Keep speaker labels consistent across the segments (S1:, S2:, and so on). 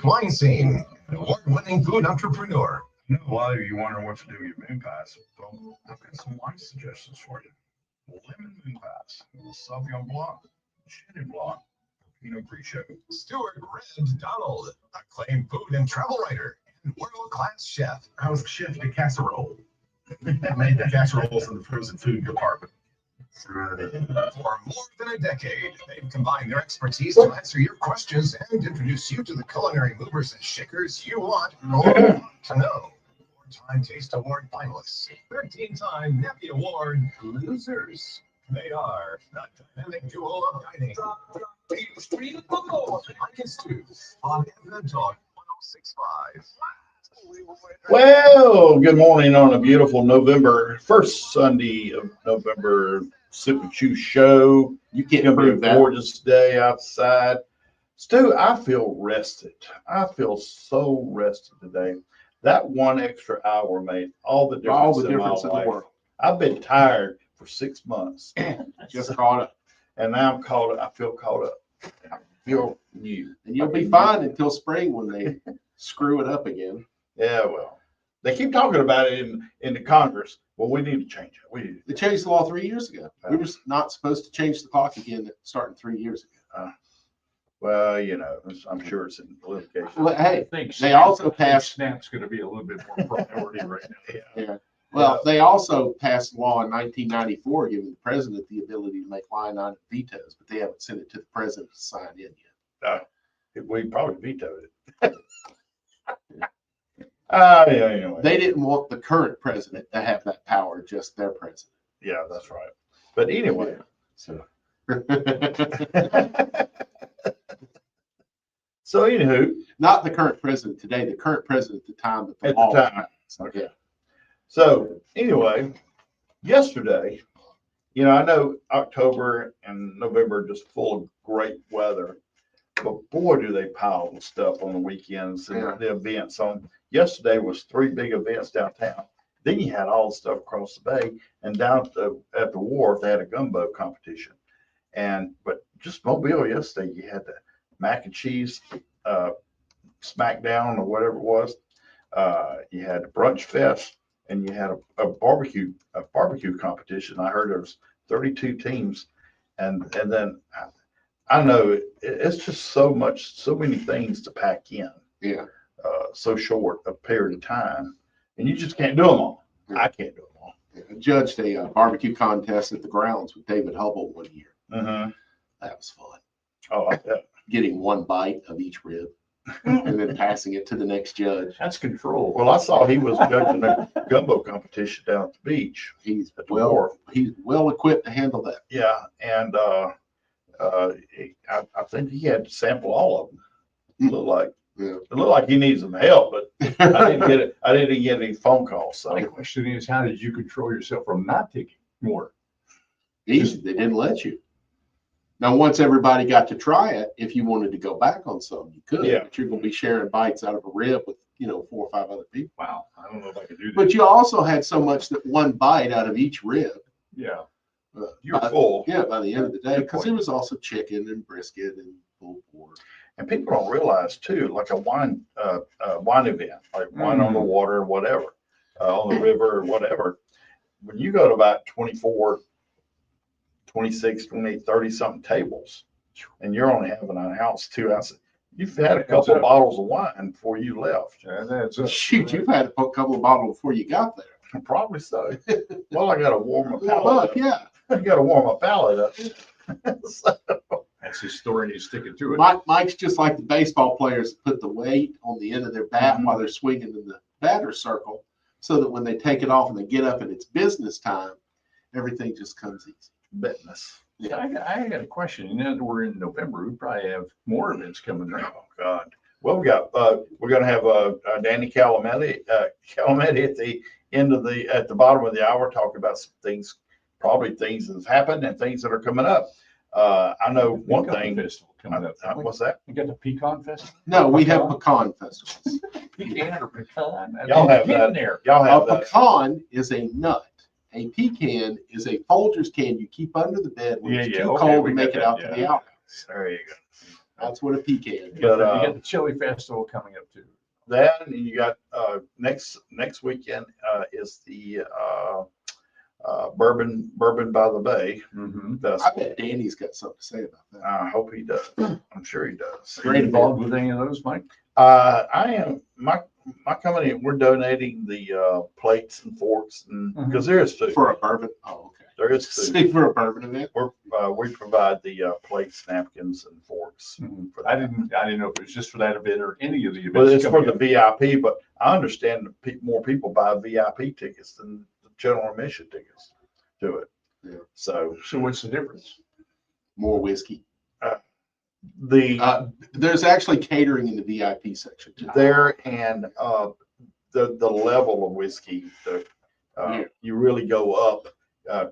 S1: wine scene, an award-winning food entrepreneur.
S2: I know a lot of you wondering what to do with your moon pies. Well, I've got some wine suggestions for you. Lemon moon pies, Sauvignon Blanc, Chenin Blanc, Pinot Grigio.
S1: Stuart Reds Donald, acclaimed food and travel writer and world-class chef.
S2: I was chef de casserole. I made the casseroles in the frozen food department.
S1: For more than a decade, they've combined their expertise to answer your questions and introduce you to the culinary movers and shakers you want to know. Four-time Taste Award finalists, 13-time Nebby Award losers. They are the dynamic duo of dining. On FM Talk 106.5.
S3: Well, good morning on a beautiful first Sunday of November Sip and Chew show.
S4: You can't
S3: It's going to
S4: prove
S3: be a
S4: that.
S3: gorgeous day outside. Stu, I feel rested. I feel so rested today. That one extra hour made all the difference,
S4: All the
S3: in
S4: difference
S3: my
S4: in the
S3: life.
S4: world.
S3: I've been tired for 6 months,
S4: Just caught up.
S3: and now I'm caught up. I feel caught up. I feel new.
S4: And you'll be fine until spring when they screw it up again.
S3: Yeah, well, they keep talking about it in the Congress. Well, we need to change it. We need
S4: They changed the law 3 years ago. We were not supposed to change the clock again starting 3 years ago.
S3: Well, you know, I'm sure it's in litigation.
S4: Well, hey,
S5: I think
S4: they also passed.
S5: Snap's going to be a little bit more priority right now.
S4: Yeah. Well, they also passed a law in 1994 giving the president the ability to make line item vetoes, but they haven't sent it to the president to sign in yet.
S3: We probably vetoed it. Yeah, anyway.
S4: They didn't want the current president to have that power, just their president.
S3: Yeah, that's right. But anyway,
S4: So.
S3: so anywho,
S4: Not the current president today, the current president at the time that the
S3: At the
S4: law was
S3: time.
S4: passed.
S3: okay. So anyway, yesterday, you know, I know October and November are just full of great weather, but boy, do they pile the stuff on the weekends and
S4: Yeah.
S3: the events. Yesterday was 3 big events downtown. Then you had all the stuff across the bay, and down at the wharf they had a gumbo competition. But just Mobile yesterday, you had the mac and cheese smackdown or whatever it was. You had the brunch fest, and you had a barbecue competition. I heard there was 32 teams, and then I know it's just so many things to pack in.
S4: Yeah.
S3: So short a period of time, and you just can't do them all. I can't do them all.
S4: I judged a barbecue contest at the grounds with David Hubble one year.
S3: Mm-hmm.
S4: That was fun.
S3: Oh, yeah.
S4: Getting one bite of each rib and then passing it to the next judge.
S5: That's control.
S3: Well, I saw he was judging a gumbo competition down at the beach.
S4: He's
S3: At the wharf.
S4: he's well equipped to handle that.
S3: Yeah, and I think he had to sample all of them. It looked like he needs some help, but I didn't get it. I didn't get any phone calls. So
S5: My question is, how did you control yourself from not taking more?
S4: Easy. They didn't let you. Now, once everybody got to try it, if you wanted to go back on some, you could.
S3: Yeah.
S4: But you're going to be sharing bites out of a rib with 4 or 5 other people.
S5: Wow, I don't know if I could do that.
S4: But you also had so much that one bite out of each rib.
S5: Yeah,
S3: you're
S4: by-
S3: full.
S4: Yeah, by the end of the day,
S3: Good
S4: because
S3: point.
S4: there was also chicken and brisket and pulled pork.
S3: And people don't realize too, like a wine event, like wine on the water or whatever, on the river or whatever. When you go to about 24, 26, 28, 30 something tables, and you're only having a house, 2 ounces, you've had a couple of bottles of wine before you left.
S5: and that's it.
S4: Shoot, you've had a couple of bottles before you got there.
S3: Probably so. Well, I got to warm my
S4: Well,
S3: palate up.
S4: yeah.
S3: I got to warm my palate up. So,
S5: That's his story, and he's sticking to it.
S4: Mike's just like the baseball players that put the weight on the end of their bat
S3: Mhm.
S4: while they're swinging in the batter's circle, so that when they take it off and they get up and it's business time, everything just comes easy.
S3: business.
S5: Yeah, I got a question. You know, we're in November. We probably have more events coming up.
S3: Oh God. Well, we're going to have Danny Calametti at the end of at the bottom of the hour, talking about some things, probably things that have happened and things that are coming up. I know one
S5: Pecan
S3: thing.
S5: Festival coming up.
S3: What's that?
S5: You got the pecan festival?
S4: No, we have pecan festivals.
S5: Pecan or pecan?
S3: Y'all have
S5: Get
S3: that.
S5: in there.
S3: Y'all
S4: A
S3: have that.
S4: pecan is a nut. A pecan is a Folgers can you keep under the bed when it's too
S5: Okay,
S4: cold
S5: we
S4: to
S5: got
S4: make it
S5: that,
S4: out
S5: yeah.
S4: to the outhouse.
S3: There you
S4: That's what a pecan is.
S3: But,
S5: You got the Chili Festival coming up too.
S3: That, and you got next weekend is the Bourbon by the Bay
S5: Mm-hmm.
S4: I
S3: Festival.
S4: bet Danny's got something to say about that.
S3: I hope he does. I'm sure he does.
S5: Are you involved with any of those, Mike?
S3: I am my company. We're donating the plates and forks, and because there is food.
S4: For a bourbon? Oh, okay.
S3: There is food.
S4: See, for a bourbon event?
S3: We provide the plates, napkins, and forks.
S5: Mhm.
S3: For
S5: I
S3: that.
S5: didn't know if it was just for that event or any of the events.
S3: But it's for
S5: coming
S3: the
S5: up.
S3: VIP. But I understand that more people buy VIP tickets than the general admission tickets to it.
S4: Yeah.
S3: So
S5: So what's the difference?
S4: More whiskey.
S3: the
S4: There's actually catering in the VIP section too.
S3: there and the level of whiskey,
S4: Yeah.
S3: you really go up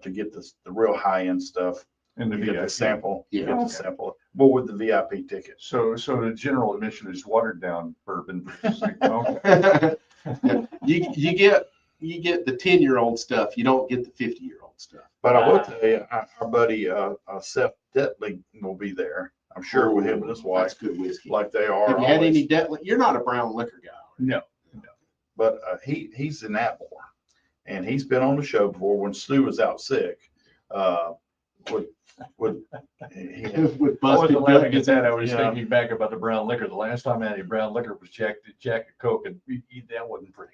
S3: to get the real high end stuff.
S5: In the
S3: You get the
S5: VIP.
S3: sample. You
S4: Yeah.
S3: get the
S5: Okay.
S3: sample. But with the VIP ticket.
S5: So the general admission is watered down bourbon. Okay.
S4: You get the 10-year-old stuff. You don't get the 50-year-old stuff.
S3: But I will tell you, our buddy Seth Detley will be there. I'm sure with him and his
S4: That's
S3: wife,
S4: good whiskey.
S3: like they are.
S4: Have you had
S3: always.
S4: any Detley? You're not a brown liquor guy.
S5: No.
S3: But he's in Atmore, and he's been on the show before when Stu was out sick. With he,
S4: With
S5: I wasn't
S4: busted
S5: laughing
S4: gut.
S5: at that. I was
S3: Yeah.
S5: thinking back about the brown liquor. The last time I had any brown liquor was Jack and Coke, and that wasn't pretty.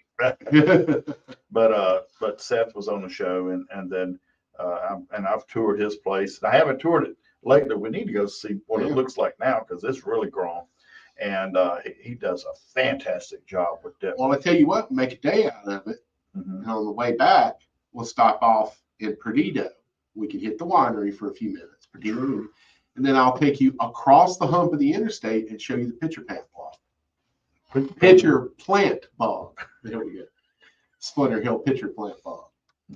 S3: but Seth was on the show, and then I've toured his place. And I haven't toured it lately. We need to go see what it looks like now because it's really grown, and he does a fantastic job with that.
S4: Well, I tell you what, make a day out of it.
S3: Mhm.
S4: And on the way back, we'll stop off in Perdido. We can hit the winery for a few minutes, Perdido, and then I'll take you across the hump of the interstate and show you the pitcher plant bog. Pitcher plant bog. There we go. Splinter Hill pitcher plant bog.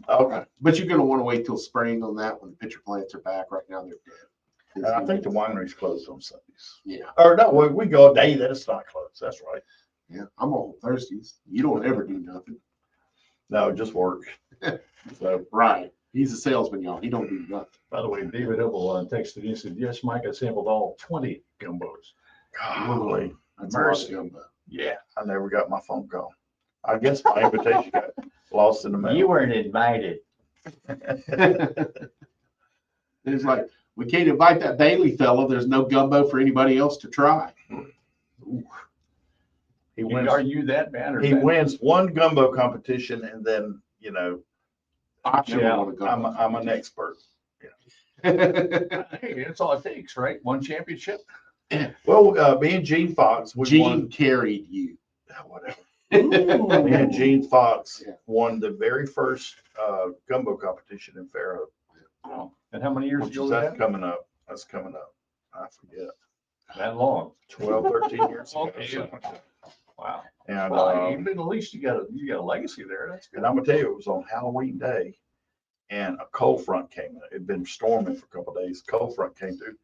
S3: Okay.
S4: But you're going to want to wait till spring on that when the pitcher plants are back. Right now, they're dead.
S3: And I think the winery's closed on Sundays.
S4: Yeah.
S3: Or no, we go a day that it's not closed. That's right.
S4: Yeah. I'm on Thursdays. You don't ever do nothing.
S3: No, just work. So
S4: Right. He's a salesman, y'all. He don't do nothing.
S5: By the way, David Oval texted me and said, "Yes, Mike, I sampled all 20 gumbos."
S3: golly,
S4: That's a lot of
S5: Mercy.
S4: gumbo.
S5: Yeah.
S3: I never got my phone call. I guess my invitation got lost in the mail.
S5: weren't invited.
S4: It's like, we can't invite that Bailey fellow. There's no gumbo for anybody else to try.
S3: He wins.
S5: Are you that bad or
S3: He
S5: that?
S3: wins one gumbo competition, and then
S4: I never
S5: Yeah,
S4: want to go.
S3: I'm an expert.
S5: Hey, that's all it takes, right? One championship.
S3: Well, me and Gene Fox, we
S4: Gene
S3: won.
S4: carried you.
S3: Whatever. Me and Gene Fox
S4: Yeah.
S3: won the very first gumbo competition in Fairhope,
S5: Wow. And how many years
S3: which
S5: ago
S3: is
S5: was
S3: that's
S5: that?
S3: coming up. That's coming up. I forget.
S5: That long.
S3: 12, 13 years ago.
S5: Okay.
S3: something like that.
S5: Wow.
S3: And
S5: Well, at least you got a legacy there. That's good.
S3: and I'm gonna tell you, it was on Halloween day, and a cold front came in. It'd been storming for a couple of days. Cold front came through.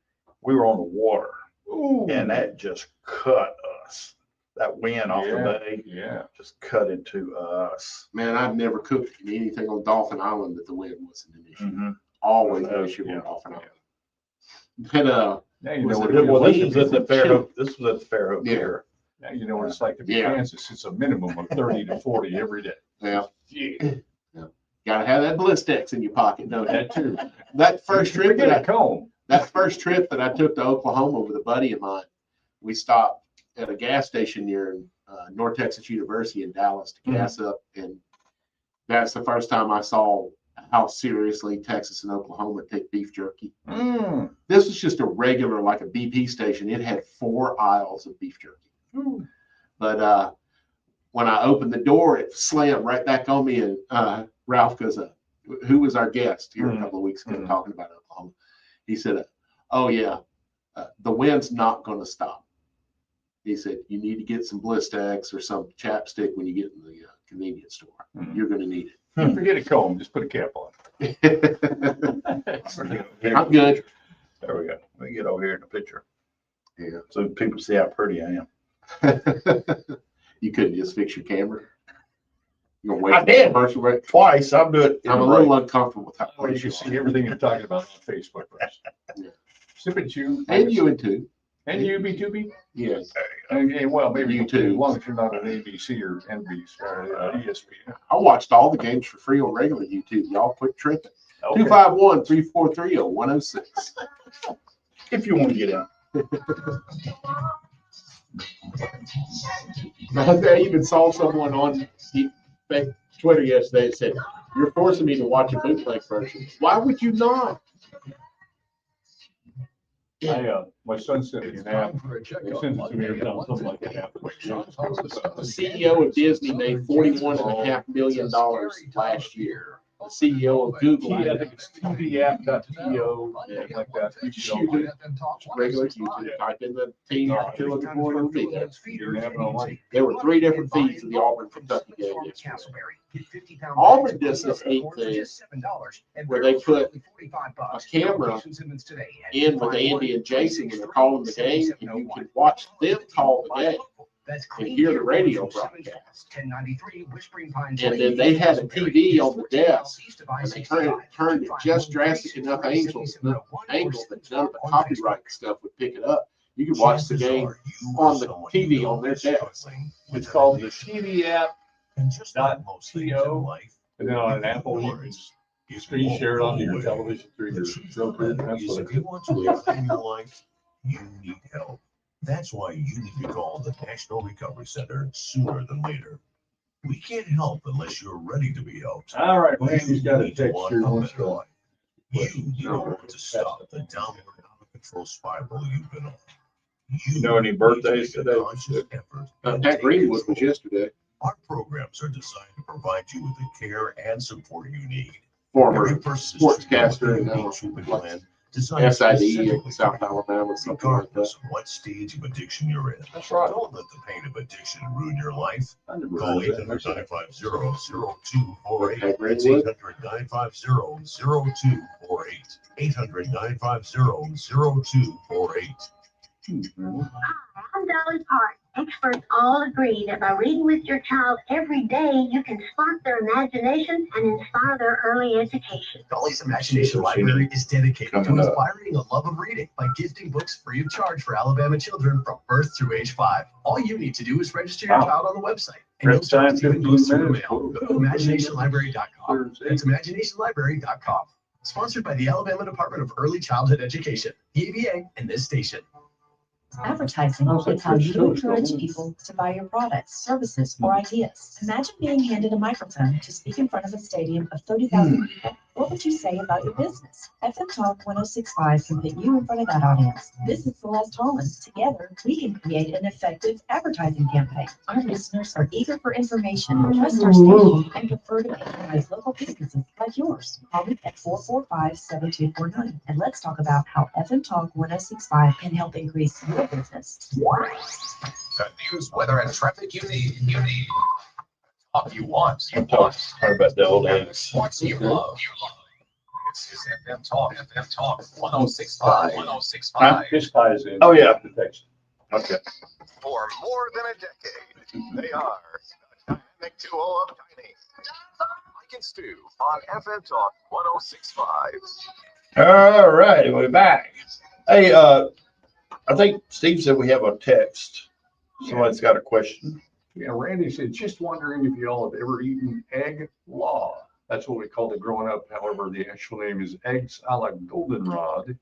S3: We were on the water,
S5: Ooh.
S3: and that just cut us. That wind off the bay
S5: Yeah.
S3: just cut into us.
S4: Man, I've never cooked anything on Dolphin Island that the wind wasn't an issue.
S3: Mhm.
S4: Always an
S3: Oh,
S4: issue
S5: yeah.
S4: on Dolphin Island. But
S5: Now you
S4: Was
S5: know
S4: it-
S5: what it
S3: Well,
S5: was
S3: this
S5: like
S3: was
S5: to
S3: at
S5: be
S3: the
S5: from
S3: Fairhope. This was at the Fairhope
S4: Yeah.
S3: Pier.
S5: Now you know what it's like to be
S4: Yeah.
S5: Kansas. It's a minimum of 30 to 40 every day.
S4: yeah,
S5: Yeah.
S4: gotta have that Blistex in your pocket, don't you?
S5: That too.
S4: That first trip
S5: Forget
S4: that
S5: a comb.
S4: that first trip that I took to Oklahoma with a buddy of mine, we stopped at a gas station near North Texas University in Dallas to gas up, and that's the first time I saw how seriously Texas and Oklahoma take beef jerky.
S5: Mm.
S4: This was just a regular, like a BP station. It had 4 aisles of beef jerky. But when I opened the door, it slammed right back on me. And Ralph goes, who was our guest here a couple of weeks ago talking about Oklahoma? He said, oh, yeah, the wind's not going to stop. He said, you need to get some Blistex or some chapstick when you get in the convenience store.
S5: Mhm.
S4: You're going to need
S5: Forget a comb. Just put a cap on.
S4: it. I'm good.
S3: There we go. We can get over here in the picture.
S4: Yeah.
S3: So people see how pretty I am.
S4: You couldn't just fix your camera. You're gonna wait.
S3: I
S4: for the
S3: did.
S4: commercial break?
S3: Twice. I'll do it. in
S4: I'm a
S3: the
S4: little
S3: break.
S4: uncomfortable with how
S5: Or you
S4: close
S5: can
S4: you
S5: see
S4: are.
S5: everything you're talking about on Facebook first.
S4: Yeah.
S5: Sip it, you.
S4: And you in too.
S5: And UB2B?
S4: Yes.
S5: And well, maybe
S4: YouTube.
S5: as long as you're not an ABC or NBC or ESPN.
S4: I watched all the games for free on regular YouTube. Y'all quit tripping.
S5: Okay.
S4: 251-343-0106.
S3: If you want to get in.
S4: I even saw someone on Twitter yesterday that said, "You're forcing me to watch a bootleg version. Why would you not?"
S5: My son sent me an app. He sends it to me every time something like that happens.
S4: The CEO of Disney made $41.5 million last year. The CEO of Google,
S5: I think it's tvapp.to, something like that.
S4: regular YouTube, type in the team you're looking for, it'll be there.
S5: You can have it online.
S4: There were 3 different feeds of the Auburn Kentucky game yesterday. Auburn does this neat thing where they put a camera in with Andy and Jason when they're calling the game, and you can watch them call the game and hear the radio broadcast. And then they had a TV on the desk, and they turned it just drastic enough angles that none of the copyright stuff would pick it up. You could watch the game on the TV on their desk.
S5: It's called the TV app. .to, and then on an Apple, you can screen share it onto your television through your Roku. That's what
S1: If you want to live a your life, you need help. That's why you need to call the National Recovery Center sooner than later. We can't help unless you're ready to be helped.
S5: All right, Randy's got a
S1: You
S5: text
S1: want
S5: here.
S1: a
S5: Wants
S1: better
S5: to.
S1: life. You want to stop the downward out-of-control spiral you've been on.
S3: You know any birthdays
S1: need to make a
S3: today?
S1: conscious effort and
S4: Pat
S1: take
S4: Greenwood was
S1: control.
S4: yesterday.
S1: Our programs are designed to provide you with the care and support you need.
S4: Former
S1: Every person
S4: sportscaster and
S1: treatment plan designed
S4: SID
S1: specifically
S4: in South Alabama, something like that.
S1: regardless of what stage of addiction you're in.
S3: That's right.
S1: Don't let the pain of addiction ruin your life.
S3: I never
S1: Call
S3: heard of that.
S1: 800-950-0248.
S4: Pat
S1: That's
S4: Greenwood.
S1: 800-950-0248. 800-950-0248.
S6: Hi, I'm Dolly Parton. Experts all agree that by reading with your child every day, you can spark their imagination and inspire their early education.
S1: Dolly's Imagination Library is dedicated to
S3: Coming up.
S1: inspiring a love of reading by gifting books free of charge for Alabama children from birth through age 5. All you need to do is register your
S5: Wow.
S1: child on the website, and
S5: Prep
S1: you'll start
S5: time,
S1: receiving
S5: 15
S1: books through the
S5: minutes.
S1: mail. Go to imaginationlibrary.com.
S5: Thursday.
S1: That's imaginationlibrary.com. Sponsored by the Alabama Department of Early Childhood Education, EVA, and this station.
S7: Advertising is how you encourage people to buy your products, services, or ideas. Imagine being handed a microphone to speak in front of a stadium of 30,000 people. What would you say about your business? FM Talk 1065 can put you in front of that audience. This is Celeste Holland. Together, we can create an effective advertising campaign. Our listeners are eager for information, trust our station, and prefer to patronize local businesses like yours. Call me at 445-7249, and let's talk about how FM Talk 1065 can help increase your business.
S1: The news, weather, and traffic you need. Talk you want.
S3: I'm talking about the old days.
S1: Sports you love. This is FM Talk 1065. 1065.
S5: This ties in.
S3: Oh, yeah.
S5: The text.
S3: Okay.
S1: For more than a decade, they are the dynamic duo of Tiny. Mike and Stu on FM Talk 1065.
S3: All right, we're back. Hey, I think Steve said we have a text. Somebody's got a question.
S5: Yeah, Randy said, just wondering if y'all have ever eaten egg law. That's what we called it growing up. However, the actual name is eggs a la goldenrod.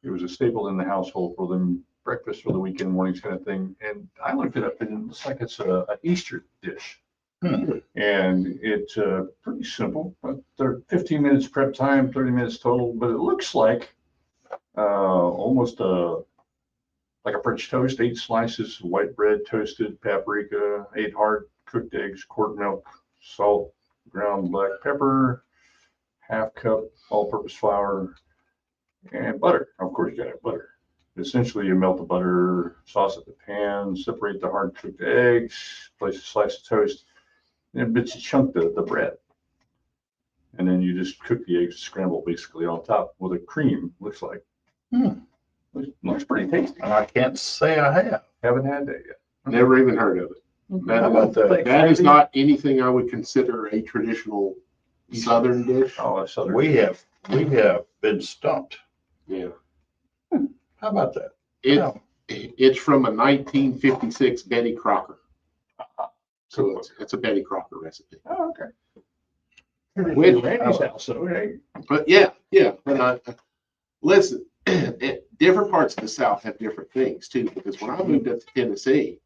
S5: It was a staple in the household for them, breakfast for the weekend, mornings kind of thing. And I looked it up, and it looks like it's an Easter dish. And it's pretty simple. They're 15 minutes prep time, 30 minutes total, but it looks like almost like a French toast, 8 slices of white bread, toasted paprika, 8 hard cooked eggs, quart milk, salt, ground black pepper, half cup all-purpose flour, and butter. Of course, you gotta have butter. Essentially, you melt the butter, sauce at the pan, separate the hard cooked eggs, place a slice of toast, and bits of chunk the bread. And then you just cook the eggs, scramble basically on top with a cream, looks like. Looks pretty tasty.
S3: And I can't say I have.
S5: Haven't had that yet.
S4: Never even heard of it.
S3: How about that?
S4: That is not anything I would consider a traditional Southern dish.
S5: Oh, that's Southern.
S3: We have been stumped.
S4: Yeah.
S3: How about that?
S4: It,
S3: No.
S4: It's from a 1956 Betty Crocker. So it's a Betty Crocker recipe.
S5: Oh, okay.
S4: Which-
S5: Randy's house, so, hey.
S4: But yeah. But listen, different parts of the South have different things too. Because when I moved up to Tennessee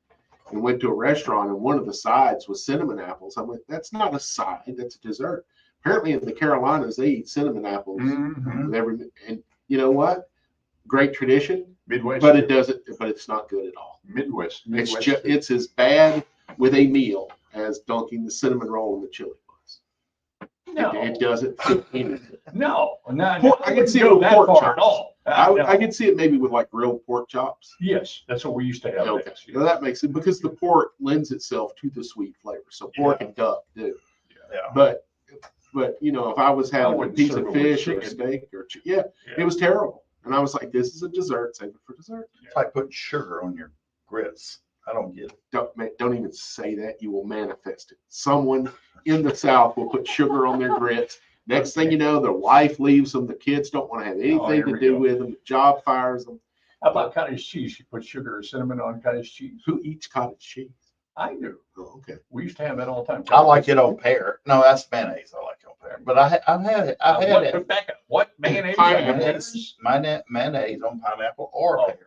S4: and went to a restaurant and one of the sides was cinnamon apples, I'm like, that's not a side, that's a dessert. Apparently in the Carolinas they eat cinnamon apples
S5: Mhm.
S4: with every, and you know what? Great tradition,
S5: Midwest.
S4: but it's not good at all.
S5: Midwest.
S4: It's as bad with a meal as dunking the cinnamon roll in the chili buns.
S5: No,
S4: It doesn't fit anything.
S5: no.
S4: I can see it
S5: go
S4: with
S5: that
S4: pork
S5: far
S4: chops.
S5: at all.
S4: I can see it maybe with like grilled pork chops.
S5: Yes, that's what we used to have.
S4: Okay, well, that makes it because the pork lends itself to the sweet flavor. So pork and duck do.
S3: Yeah.
S4: But if I was having a
S5: wouldn't
S4: piece
S5: serve
S4: of
S5: it with
S4: fish or a
S5: chicken.
S4: steak it was terrible. And I was like, this is a dessert. Save it for dessert.
S3: It's like putting sugar on your grits. I don't get it.
S4: Don't even say that. You will manifest it. Someone in the South will put sugar on their grits. Next thing you know, their wife leaves them. The kids don't want to have anything
S5: here
S4: to
S5: we
S4: do
S5: go.
S4: with them. The job fires them.
S5: How about cottage cheese? You put sugar or cinnamon on cottage cheese?
S4: Who eats cottage cheese?
S5: I do.
S4: Oh, okay.
S5: We used to have that all the time.
S3: I like it on pear. No, that's mayonnaise. I like it on pear. But I've had it. I've had it.
S5: Back up. What mayonnaise?
S3: Mayonnaise on pineapple or
S5: Oh.
S3: pear.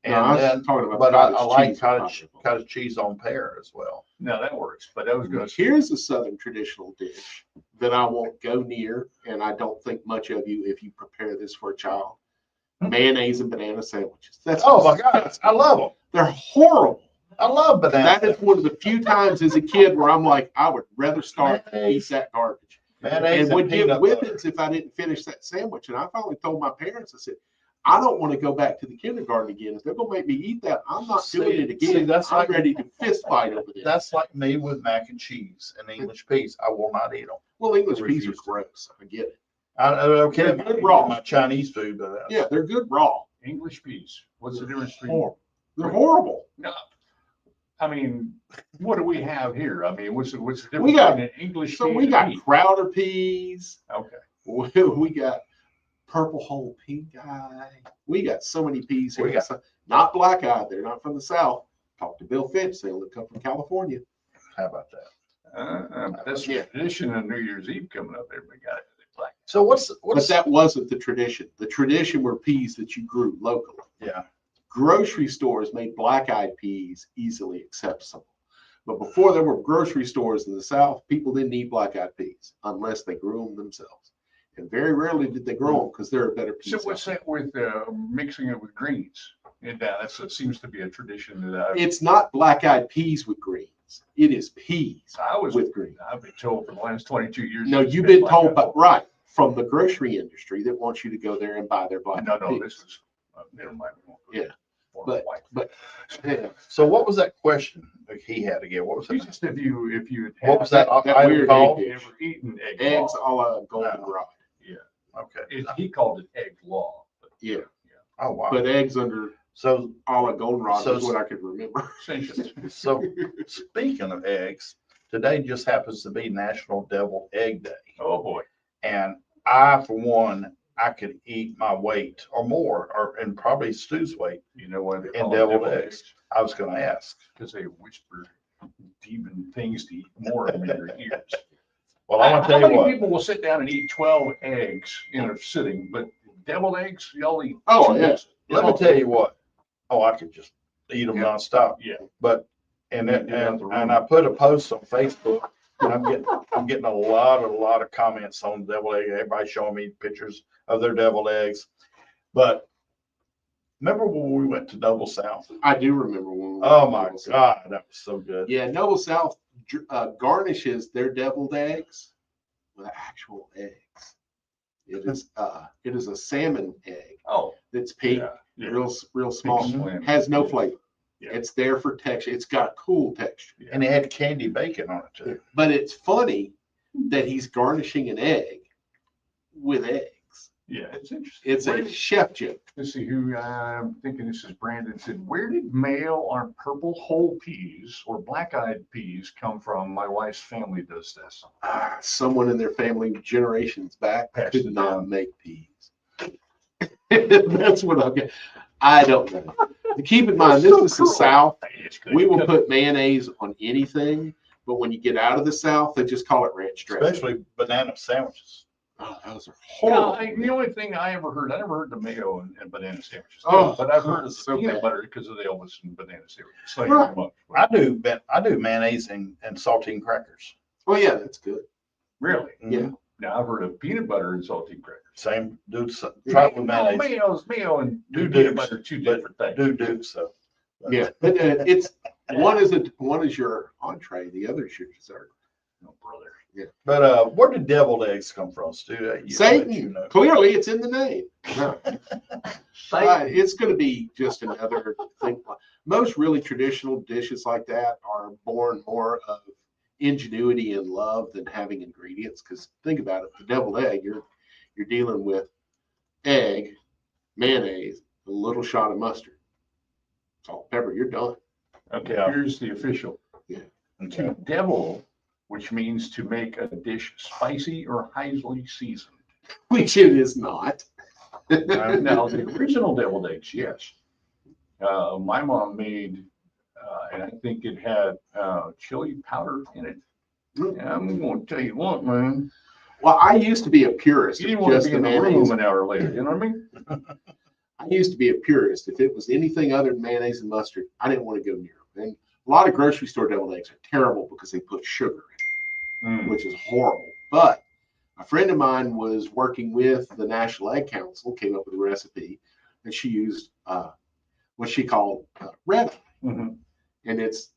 S4: No, I was
S3: And
S4: talking about
S3: but I
S4: cottage
S3: like
S4: cheese on
S3: cottage cheese on pear as well.
S5: No, that works, but that was good.
S4: Here's a Southern traditional dish that I won't go near, and I don't think much of you if you prepare this for a child. Mayonnaise and banana sandwiches. That's
S3: Oh my God, I love them.
S4: They're horrible.
S3: I love banana.
S4: That is one of the few times as a kid where I'm like, I would rather starve than eat
S3: Mayonnaise.
S4: that garbage.
S3: Mayonnaise
S4: And would get
S3: peanut butter.
S4: whippings if I didn't finish that sandwich. And I finally told my parents, I said, I don't want to go back to the kindergarten again. If they're gonna make me eat that, I'm not doing it again.
S3: See, that's
S4: I'm
S3: like-
S4: ready to fist fight over this.
S3: That's like me with mac and cheese and English peas. I will not eat them.
S4: Well, English peas are
S3: refuse to.
S4: gross. I get it.
S3: Okay,
S4: They're good raw.
S3: my Chinese food, but
S4: Yeah, they're good raw.
S5: English peas. What's the difference between?
S4: Horrible. They're horrible.
S5: No. I mean, what do we have here? I mean, what's the difference
S4: We got-
S5: between an English
S4: So
S5: pea
S4: we
S5: and a
S4: got
S5: pea?
S4: Crowder peas.
S5: Okay.
S4: We got purple whole pink eye. We got so many peas here.
S3: We got-
S4: Not black eyed. They're not from the South. Talk to Bill Finch. They only come from California.
S3: how about that?
S5: That's
S4: Yeah.
S5: tradition on New Year's Eve coming up. Everybody got it. Like,
S3: So what's
S4: But that wasn't the tradition. The tradition were peas that you grew locally.
S3: yeah?
S4: Grocery stores made black eyed peas easily accessible. But before there were grocery stores in the South, people didn't eat black eyed peas unless they grew them themselves. And very rarely did they grow them because they're a better
S5: so
S4: peas.
S5: what's that with mixing it with greens? And that seems to be a tradition that
S4: It's not black eyed peas with greens. It is peas
S5: I was
S4: with greens.
S5: I've been told for the last 22 years.
S4: No,
S5: it's
S4: you've been
S5: black
S4: told,
S5: eyed.
S4: but right from the grocery industry that wants you to go there and buy their black
S5: No,
S4: eyed
S5: no,
S4: peas.
S5: this is never mind. We won't go
S4: Yeah,
S5: there. Or
S4: but-
S5: white.
S4: But yeah,
S3: So what was that question that he had again? What was
S5: It's
S3: it?
S5: just if you had
S3: What was that
S4: that
S3: item
S4: weird
S3: called?
S4: egg
S5: ever eaten egg
S4: eggs
S5: law.
S4: a la goldenrod.
S3: Okay.
S5: He called it egg law. But
S4: Yeah,
S3: Oh wow.
S4: but eggs under
S3: So
S4: a la goldenrod
S3: So-
S4: is what I could remember.
S5: essentially.
S3: so speaking of eggs, today just happens to be National Deviled Egg Day,
S5: Oh boy.
S3: and I, for one, I could eat my weight or more, and probably Stu's weight.
S5: You know why they
S3: And
S5: call it
S3: deviled
S5: deviled
S3: eggs. I was going to ask.
S5: Because they whisper demon things to eat more of them in your ears.
S3: Well, I want to
S5: How
S3: tell you
S5: many
S3: what.
S5: people will sit down and eat 12 eggs in a sitting, but deviled eggs, y'all eat?
S4: Oh,
S5: two
S4: yeah.
S5: dozen.
S3: Let me tell you what. Oh, I could just eat them
S5: Yeah.
S3: nonstop.
S5: Yeah.
S3: But and
S5: You do have to
S3: and I put a post on Facebook, and I'm getting a lot of comments on deviled egg. Everybody showing me pictures of their deviled eggs. But remember when we went to Noble South?
S4: I do remember when. we went
S3: Oh
S4: to
S3: my
S4: Noble South.
S3: God, that was so good.
S4: Yeah, Noble South garnishes their deviled eggs with actual eggs. It is a salmon egg
S5: Oh,
S4: that's pink,
S5: yeah. Yeah.
S4: real small,
S5: Slim.
S4: has no flavor.
S5: Yeah.
S4: It's there for texture. It's got a cool texture.
S5: Yeah.
S3: And it had candy bacon on it too.
S4: But it's funny that he's garnishing an egg with eggs.
S5: Yeah, it's interesting.
S4: It's
S5: Where
S4: a
S5: did-
S4: chef joke.
S5: Let's see who, I'm thinking this is Brandon said, where did male on purple whole peas or black-eyed peas come from? My wife's family does this.
S4: Someone in their family generations back
S5: Passed
S4: could
S5: it
S4: not
S5: down.
S4: make peas. That's what I've got. I don't know. Keep in mind, this is the South.
S5: It's good.
S4: We will put mayonnaise on anything, but when you get out of the South, they just call it ranch dressing.
S3: Especially banana sandwiches.
S4: Oh, those are
S5: Yeah,
S4: horrible.
S5: the only thing I never heard the mayo and banana sandwiches.
S4: Oh,
S5: but I've heard of the
S4: so
S5: peanut
S4: bad.
S5: butter because of the Elvis and banana sandwiches. So
S4: Right.
S5: much.
S3: I do mayonnaise and saltine crackers.
S4: Oh yeah, that's good.
S5: Really?
S4: Yeah.
S5: Now I've heard of peanut butter and saltine crackers.
S3: Same, try it with
S5: No,
S3: mayonnaise.
S5: mayo and
S3: Do
S5: peanut
S3: Dukes,
S5: butter are two
S3: but
S5: different things.
S3: Do so.
S4: Yeah, but it's one is your entree, the other is your dessert.
S5: No, brother.
S3: But where did deviled eggs come from, Stu?
S4: Satan.
S3: You know.
S4: Clearly, it's in the name. No. It's going to be just another thing. Most really traditional dishes like that are born more of ingenuity and love than having ingredients. Because think about it, the deviled egg, you're dealing with egg, mayonnaise, a little shot of mustard, salt, pepper. You're done.
S5: Okay,
S3: Yeah.
S5: here's the official.
S3: Okay.
S5: To devil, which means to make a dish spicy or highly seasoned.
S4: Which it is not.
S5: Now, the original deviled eggs, yes. My mom made, and I think it had chili powder in it. And I'm going to tell you what, man.
S4: Well, I used to be a purist.
S5: You
S4: of
S5: didn't want
S4: just
S5: to be
S4: the
S5: in the
S4: mayonnaise.
S5: room an hour later, you know what I mean?
S4: I used to be a purist. If it was anything other than mayonnaise and mustard, I didn't want to go near them. And a lot of grocery store deviled eggs are terrible because they put sugar in it, which is horrible. But a friend of mine was working with the National Egg Council, came up with a recipe, and she used what she called red eye.
S5: Mhm.
S4: And it's,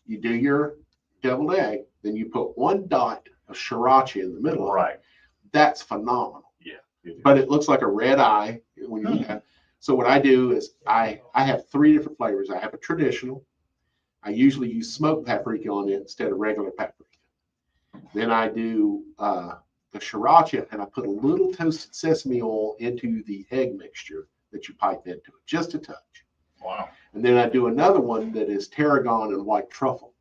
S4: you do your deviled egg, then you put one dot of sriracha in the middle.
S5: Right.
S4: That's phenomenal.
S5: Yeah.
S4: But it looks like a red eye when you have. So what I do is I have 3 different flavors. I have a traditional. I usually use smoked paprika on it instead of regular paprika. Then I do the sriracha, and I put a little toasted sesame oil into the egg mixture that you pipe into it, just a touch.
S3: Wow.
S4: And then I do another one that is tarragon and white truffle.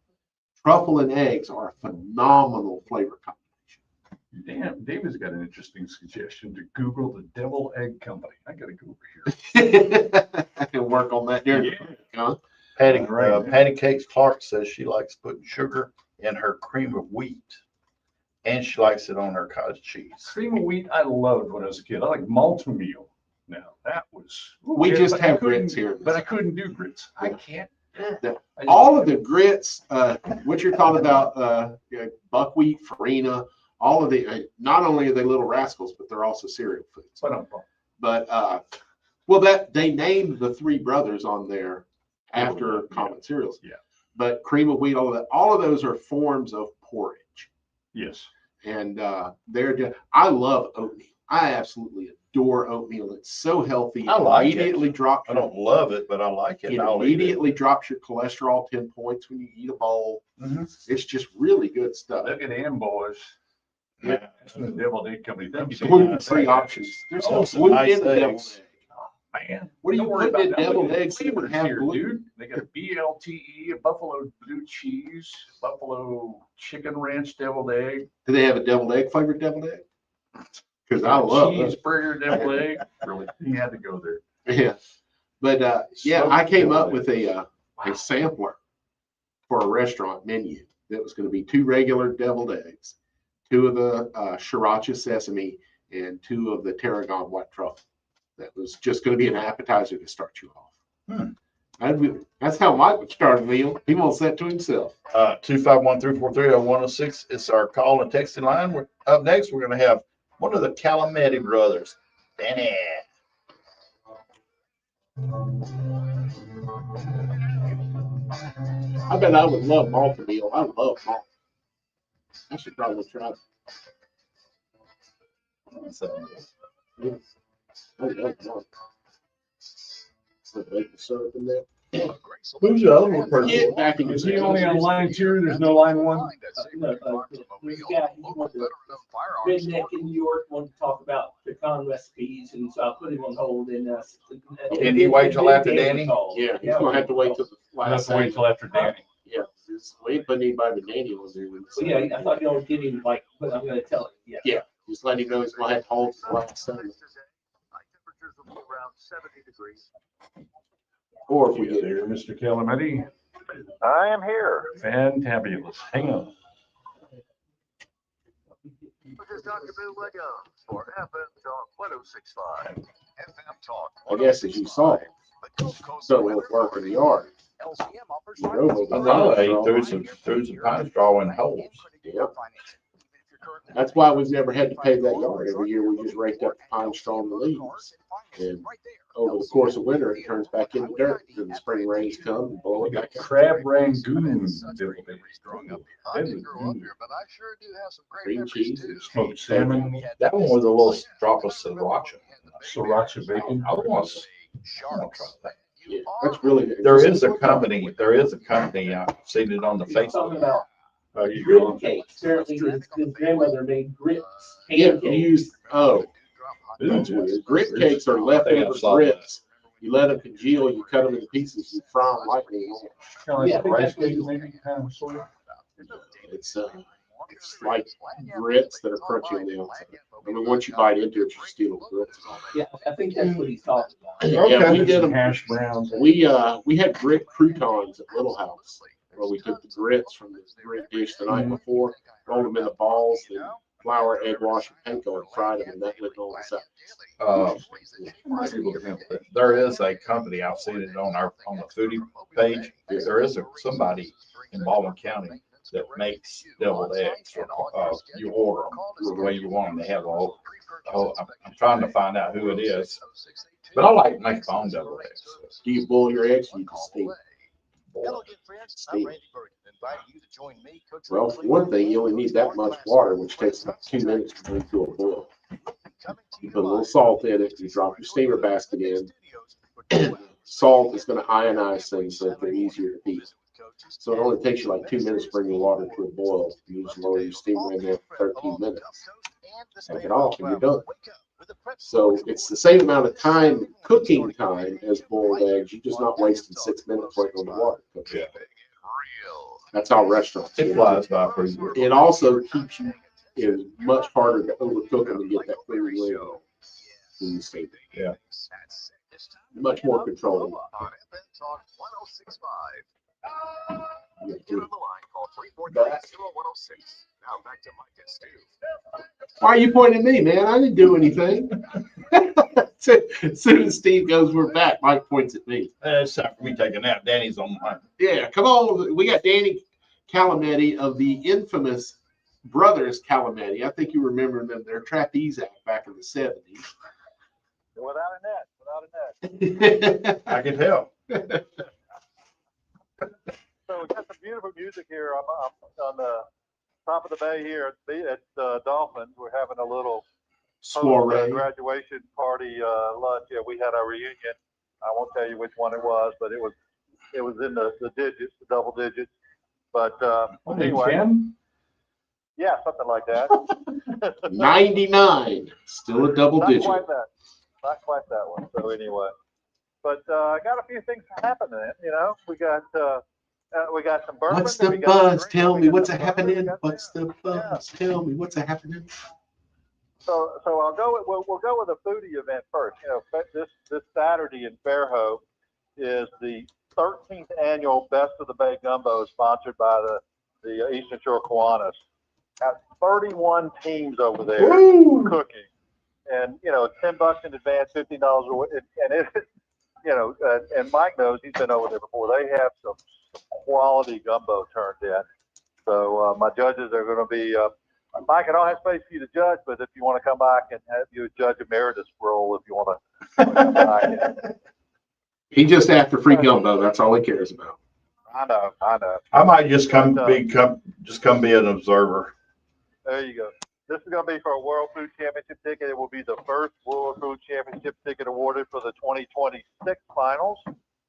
S4: Truffle and eggs are a phenomenal flavor combination.
S5: Damn, David's got an interesting suggestion to Google the Devil Egg Company. I got to go over here.
S4: I can work on that during the break, huh?
S3: Patty Cakes Clark says she likes putting sugar in her cream of wheat, and she likes it on her cottage cheese.
S5: Cream of wheat, I loved when I was a kid. I like malt meal. Now that was
S4: We just
S5: but I
S4: have
S5: couldn't-
S4: grits here.
S5: but I couldn't do grits. I can't.
S4: All of the grits, what you're talking about, buckwheat, farina, all of the, not only are they little rascals, but they're also cereal foods. But, well, that they named the 3 brothers on there after common cereals.
S5: Yeah.
S4: But cream of wheat, all of that, all of those are forms of porridge.
S5: Yes.
S4: And they're just, I love oatmeal. I absolutely adore oatmeal. It's so healthy.
S3: I like it.
S4: Immediately drops
S3: I don't love it, but I like it.
S4: it
S3: I'll eat it.
S4: immediately drops your cholesterol 10 points when you eat a bowl.
S3: Mhm.
S4: It's just really good stuff.
S5: Look at them boys.
S3: Yeah.
S5: That's the Devil Egg Company. Thank you.
S4: Gluten-free options. There's no
S3: Also
S4: gluten
S3: nice
S4: in the deviled
S3: eggs.
S4: egg.
S5: Man,
S4: What do you
S5: don't worry
S4: put in
S5: about that.
S4: deviled
S5: Look at the
S4: eggs that would
S5: flavors
S4: have
S5: here,
S4: gluten?
S5: dude. They got a BLTE, a buffalo blue cheese, buffalo chicken ranch deviled egg.
S4: Do they have a deviled egg flavored deviled egg? Because I love those.
S5: cheeseburger deviled egg. Really, you had to go there.
S4: Yeah. But yeah,
S5: Smoked
S4: I came
S5: deviled
S4: up with a sampler for a restaurant menu that was going to be 2 regular deviled eggs, 2 of the sriracha sesame, and 2 of the tarragon white truffle. That was just going to be an appetizer to start you off. That's how Mike would start a meal. He wants that to himself.
S3: 251-343-0106 is our call and texting line. We're up next. We're going to have one of the Calametti brothers, Danny.
S4: I bet I would love malt meal. I love malt. I should probably try it. Yeah. I love malt. Put maple syrup in there.
S3: Who's the other person?
S4: Get back in
S5: Is
S4: your
S5: he only on line 2? There's no line 1?
S8: Redneck in New York wanted to talk about pecan recipes, and so I put him on hold. And
S3: Can he wait till after Danny?
S4: Yeah, he's gonna have to wait till the
S5: We'll have
S4: last
S5: to wait
S4: second.
S5: till after Danny.
S4: Yeah, we ain't putting anybody but Danny on there.
S8: So yeah, I thought y'all would give him like, but I'm gonna tell him. Yeah.
S4: Yeah, just let him know he's gonna have to hold till the last second.
S9: around 70 degrees.
S4: Or if we
S5: You
S4: get
S5: there, Mr. Calametti?
S9: I am here.
S5: Fantabulous. Hang on.
S9: This is Dr. Bill Williams for FM Talk 1065.
S1: FM Talk.
S4: I guess as you saw, so it'll work in the yard.
S1: LCM offers
S4: The robo
S3: I know they
S4: control.
S3: threw some pine straw in holes.
S4: Yep. That's why we've never had to pave that yard. Every year we just raked up the pine straw and the leaves. And over the course of winter, it turns back into dirt. Then the spring rains come and blow
S5: We
S4: it
S5: got
S4: back up.
S5: crab rangoon.
S1: I didn't grow up here, but I sure do have some great
S4: Green
S1: memories
S4: cheese.
S1: too.
S5: Smoked salmon,
S3: That one was a little drop of sriracha.
S5: sriracha bacon.
S3: I want to try that.
S4: Yeah, that's really good.
S3: There is a company I've seen it on the
S8: You're talking
S3: Facebook.
S8: about
S3: Oh, you
S8: grit
S3: going?
S8: cakes. Apparently his grandmother made grits.
S4: Yeah,
S8: pancakes.
S4: you use, that's weird. Grit cakes are leftover grits. You let them congeal, you cut them into pieces, you fry them lightly.
S5: Kind of like
S8: Yeah, I
S5: a
S8: think
S5: rice
S8: that's what
S5: cake,
S8: you-
S5: maybe, kind of, sort of.
S4: It's like grits that are crunchy on the outside. I mean, once you bite into it, you steal the grits.
S8: Yeah, I think that's what he's talking about.
S4: Yeah, we
S5: Some
S4: did them.
S5: hash browns.
S4: We had grit croutons at Little House, where we took the grits from the grit dish the night before, rolled them into balls, then flour, egg wash, and panko, and fried them, and that lit all this up.
S3: There is a company, I've seen it on the foodie page. There is somebody in Baldwin County that makes deviled eggs. You order them the way you want them. They have I'm trying to find out who it is, but I like to make my own deviled eggs.
S4: Do you boil your eggs? Or you just steam?
S1: Hello, good friends.
S4: Steam.
S1: I'm Randy Burton, inviting you to join me. Cooks
S4: Well, for one thing, you only need that much water, which takes about 2 minutes to bring to a boil. You put a little salt in it, you drop your steamer basket in. Salt is going to ionize things so that they're easier to heat. So it only takes you like 2 minutes to bring your water to a boil. You just lower your steamer in there for 13 minutes. Take it off and you're done. So it's the same amount of time, cooking time, as boiled eggs. You're just not wasting 6 minutes waiting on the water to cook.
S3: Yeah.
S4: That's how restaurants do
S3: It
S4: it.
S3: flies by pretty good.
S4: It also keeps you, it's much harder to overcook them and get that food ready when you steam it.
S3: Yeah.
S4: Much more control.
S1: On FM Talk 1065.
S4: Yeah,
S1: Get on the line, call 343-0106. Now back to Mike and Stu.
S4: why are you pointing at me, man? I didn't do anything. As soon as Steve goes, we're back. Mike points at me.
S3: It's time for me to take a nap. Danny's on mine.
S4: Yeah, come on. We got Danny Calametti of the infamous Brothers Calametti. I think you remember them. Their trapeze act back in the 70s.
S9: Without a net.
S3: I can tell.
S9: So we got some beautiful music here. I'm on the top of the bay here at Dolphins. We're having a little
S4: Soiree.
S9: graduation party lunch. Yeah, we had our reunion. I won't tell you which one it was, but it was in the digits, the double digits. But
S5: Only
S9: anyway,
S5: 10?
S9: yeah, something like that.
S4: 99. Still a double
S9: Not
S4: digit.
S9: quite that. Not quite that one. So anyway, but I got a few things happening. You know, we got some bourbon.
S4: What's the
S9: we got some
S4: buzz?
S9: drinks,
S4: Tell
S9: we
S4: me
S9: got
S4: what's
S9: some
S4: happening.
S9: bourbon, we got
S4: What's the buzz? Tell me what's happening.
S9: So I'll go with we'll go with a foodie event first. You know, this Saturday in Fairhope is the 13th annual Best of the Bay Gumbo, sponsored by the Eastern Shore Kiwanis. Got 31 teams over there cooking, and you know, $10 in advance, $15 and it. You know, and Mike knows, he's been over there before. They have some quality gumbo turned in. So my judges are going to be Mike. I don't have space for you to judge, but if you want to come back and have you judge emeritus role, if you want to come back.
S4: He just after free gumbo. That's all he cares about.
S9: I know.
S3: I might just come be an observer.
S9: There you go. This is going to be for a World Food Championship ticket. It will be the first World Food Championship ticket awarded for the 2026 finals.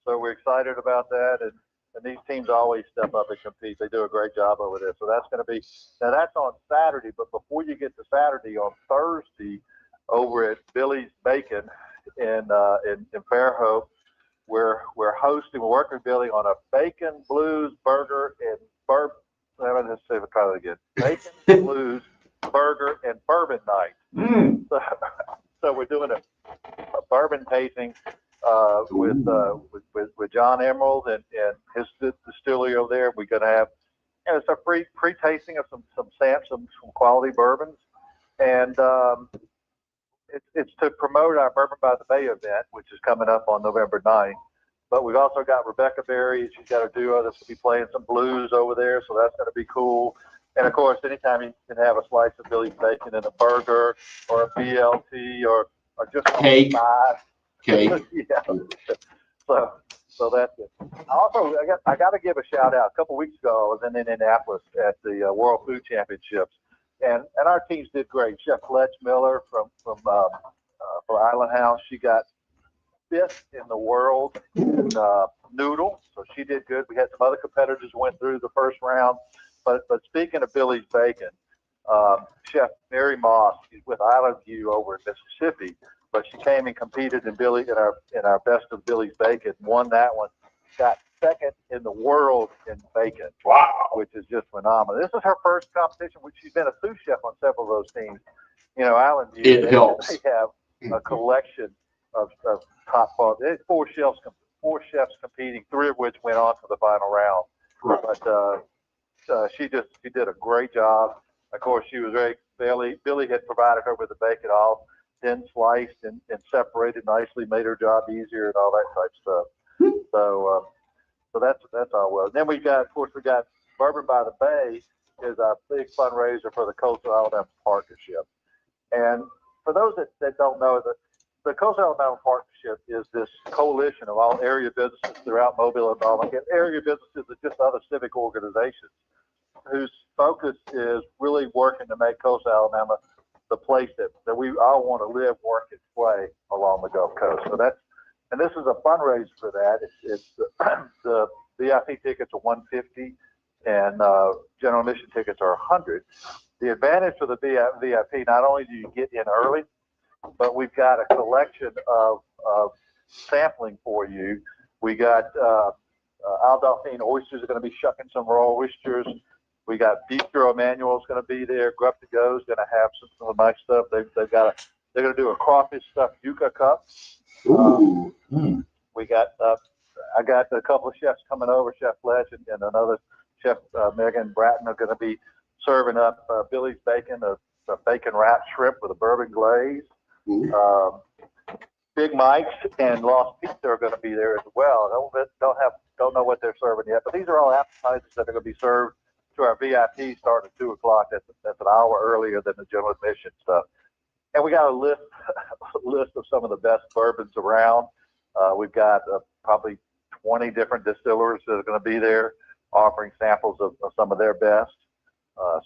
S9: So we're excited about that. And these teams always step up and compete. They do a great job over there. So that's going to be, now that's on Saturday. But before you get to Saturday, on Thursday, over at Billy's Bacon in Fairhope, we're working with Billy on a bacon blues burger and bourbon. Let me just say, try that again. Bacon blues burger and bourbon night. So we're doing a bourbon tasting with John Emerald and his distillery over there. We're going to have it's a free tasting of some quality bourbons, and it's to promote our Bourbon by the Bay event, which is coming up on November 9th. But we've also got Rebecca Berry. She's got a duo that's going to be playing some blues over there, so that's going to be cool. And of course, anytime you can have a slice of Billy's bacon in a burger or a BLT or just
S4: Cake. Cake.
S9: Yeah. So that's it. I got to give a shout out. A couple weeks ago, I was in Indianapolis at the World Food Championships, and our teams did great. Chef Fletch Miller from Island House, she got 5th in the world in noodle, so she did good. We had some other competitors who went through the first round, but speaking of Billy's bacon, Chef Mary Moss is with Island View over in Mississippi, but she came and competed in our best of Billy's bacon, won that one, got 2nd in the world in bacon.
S3: Wow.
S9: Which is just phenomenal. This is her first competition, which she's been a sous chef on several of those teams. Island View.
S4: It helps.
S9: They have a collection of top quality. There's 4 chefs competing, 3 of which went on to the final round.
S4: Right.
S9: But she did a great job. Of course, she was Billy had provided her with the bacon all thin sliced and separated nicely, made her job easier and all that type of stuff. So that's all well. Then we got Bourbon by the Bay is a big fundraiser for the Coastal Alabama Partnership. And for those that don't know, the Coastal Alabama Partnership is this coalition of all area businesses throughout Mobile and Alabama, area businesses and just other civic organizations whose focus is really working to make Coastal Alabama the place that we all want to live, work, and play along the Gulf Coast. So and this is a fundraiser for that. It's the VIP tickets are $150 and general admission tickets are $100. The advantage for the VIP, not only do you get in early, but we've got a collection of sampling for you. We got Al Delphine oysters are going to be shucking some raw oysters. We got Bistro Emmanuel's going to be there. Grup to Go is going to have some nice stuff. They're going to do a crawfish stuffed yuca cup. We got I got a couple of chefs coming over, Chef Fletch and another chef, Megan Bratton, are going to be serving up Billy's bacon, a bacon wrapped shrimp with a bourbon glaze. Big Mike's and Lost Pizza are going to be there as well. Don't know what they're serving yet, but these are all appetizers that are going to be served to our VIP starting at 2:00. That's an hour earlier than the general admission stuff. And we got a list of some of the best bourbons around. We've got probably 20 different distillers that are going to be there offering samples of some of their best.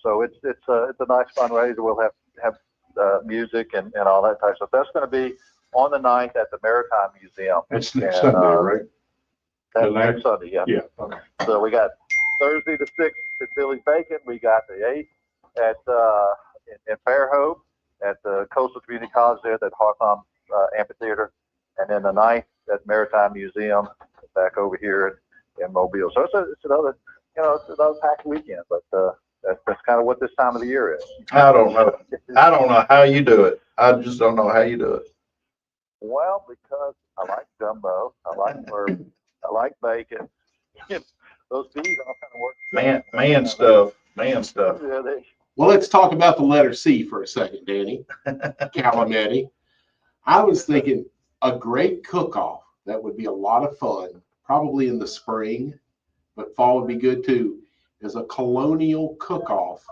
S9: So it's a nice fundraiser. We'll have music and all that type of stuff. That's going to be on the 9th at the Maritime Museum.
S5: That's next Sunday, right?
S9: That's next Sunday, yeah.
S5: Yeah. Okay.
S9: So we got Thursday the 6th at Billy's Bacon. We got the 8th at in Fairhope at the Coastal Community College there, that Hawthorne Amphitheater, and then the 9th at Maritime Museum back over here in Mobile. So it's another packed weekend, but that's kind of what this time of the year is.
S3: I don't know how you do it. I just don't know how you do it.
S9: Well, because I like gumbo, I like bourbon, I like bacon. Those bees all kind of work.
S3: Man stuff.
S9: Yeah,
S4: Well, let's talk about the letter C for a second, Danny Calametti. I was thinking a great cook-off that would be a lot of fun, probably in the spring, but fall would be good too, is a colonial cook-off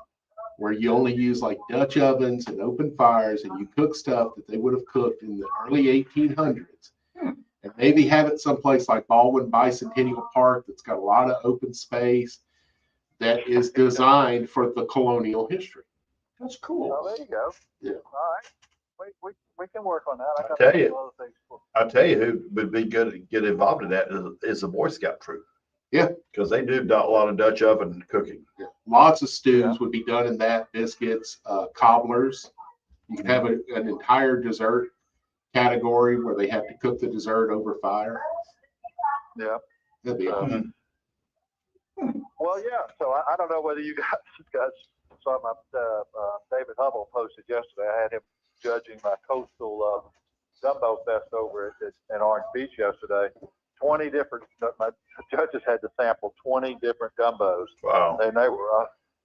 S4: where you only use like Dutch ovens and open fires, and you cook stuff that they would have cooked in the early 1800s. And maybe have it someplace like Baldwin Bicentennial Park that's got a lot of open space that is designed for the colonial history.
S5: That's cool.
S9: Oh, there you go.
S4: Yeah.
S9: All right. We can work on that.
S3: I'll tell you who would be good to get involved in that is the Boy Scout troop.
S4: Yeah.
S3: Because they do a lot of Dutch oven cooking.
S4: Yeah. Lots of stews would be done in that, biscuits, cobblers. You can have an entire dessert category where they have to cook the dessert over fire.
S9: Yeah.
S4: That'd be awesome.
S9: Well, yeah. So I don't know whether you guys saw my David Hubble posted yesterday. I had him judging my coastal Gumbo Fest over in Orange Beach yesterday. 20 different, my judges had to sample 20 different gumbos.
S3: Wow.
S9: And they were,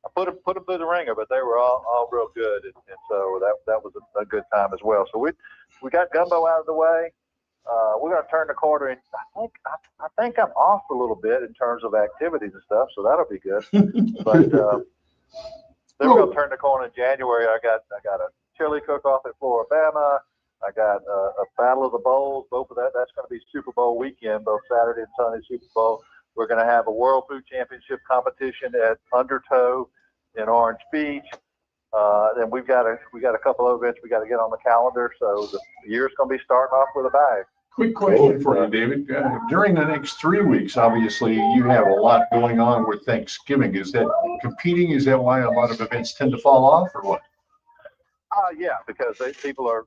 S9: I put them through the ringer, but they were all real good. And so that was a good time as well. So we got Gumbo out of the way. We're going to turn the corner, and I think I'm off a little bit in terms of activities and stuff, so that'll be good. But then we're going to turn the corner in January. I got a chili cook-off at Floribama. I got a Battle of the Bowls. Both of that's going to be Super Bowl weekend, both Saturday and Sunday Super Bowl. We're going to have a World Food Championship competition at Undertow in Orange Beach. Then we got a couple of events we got to get on the calendar. So the year's going to be starting off with a bang.
S5: Quick question for you, David. During the next 3 weeks, obviously, you have a lot going on with Thanksgiving. Is that competing? Is that why a lot of events tend to fall off, or what?
S9: Yeah, because people are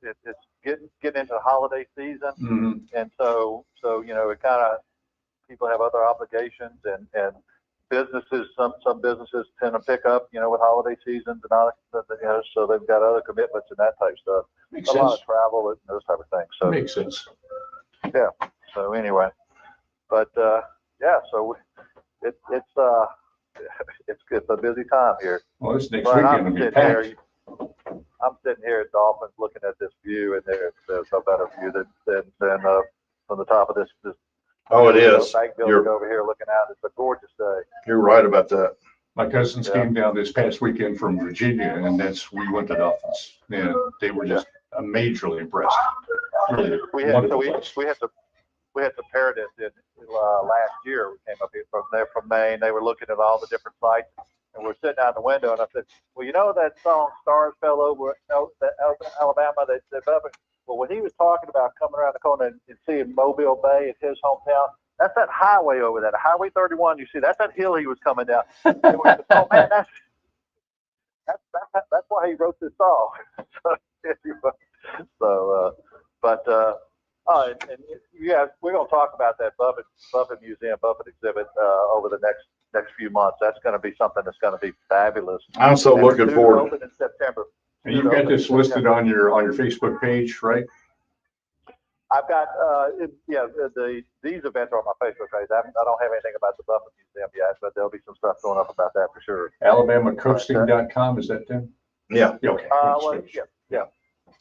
S9: it's getting into the holiday season,
S5: Mm-hmm.
S9: and so it kind of people have other obligations and businesses. Some businesses tend to pick up with holiday seasons and all that, so they've got other commitments and that type of stuff.
S5: Makes
S9: a
S5: sense.
S9: lot of travel and those type of things. So
S5: Makes sense.
S9: yeah. So anyway, but yeah, so it's a busy time here.
S5: Well, this next
S9: But
S5: weekend will be packed.
S9: I'm sitting here at Dolphins looking at this view, and there's no better view than from the top of this.
S3: Oh, it is.
S9: Bank building over here looking out. It's a gorgeous day.
S3: You're right about that.
S5: My cousins came down this past weekend from Virginia, and we went to Dolphins. And they were just majorly impressed. Really wonderful place.
S9: We had to pair this in last year. We came up here from Maine. They were looking at all the different sites, and we're sitting out the window. And I said, "Well, that song "Stars Fell Over" Alabama that well, when he was talking about coming around the corner and seeing Mobile Bay in his hometown, that's that highway over there, the Highway 31. You see, that's that hill he was coming down. Oh man, that's why he wrote this song." And yeah, we're going to talk about that Buffett Museum, Buffett exhibit over the next few months. That's going to be something that's going to be fabulous.
S3: I'm so looking forward.
S9: Open in September.
S5: And you've got this listed on your Facebook page, right?
S9: I've got these events are on my Facebook page. I don't have anything about the Buffett Museum yet, but there'll be some stuff going up about that for sure.
S5: AlabamaCoasting.com, is that them?
S3: Yeah.
S5: Okay.
S9: Yeah.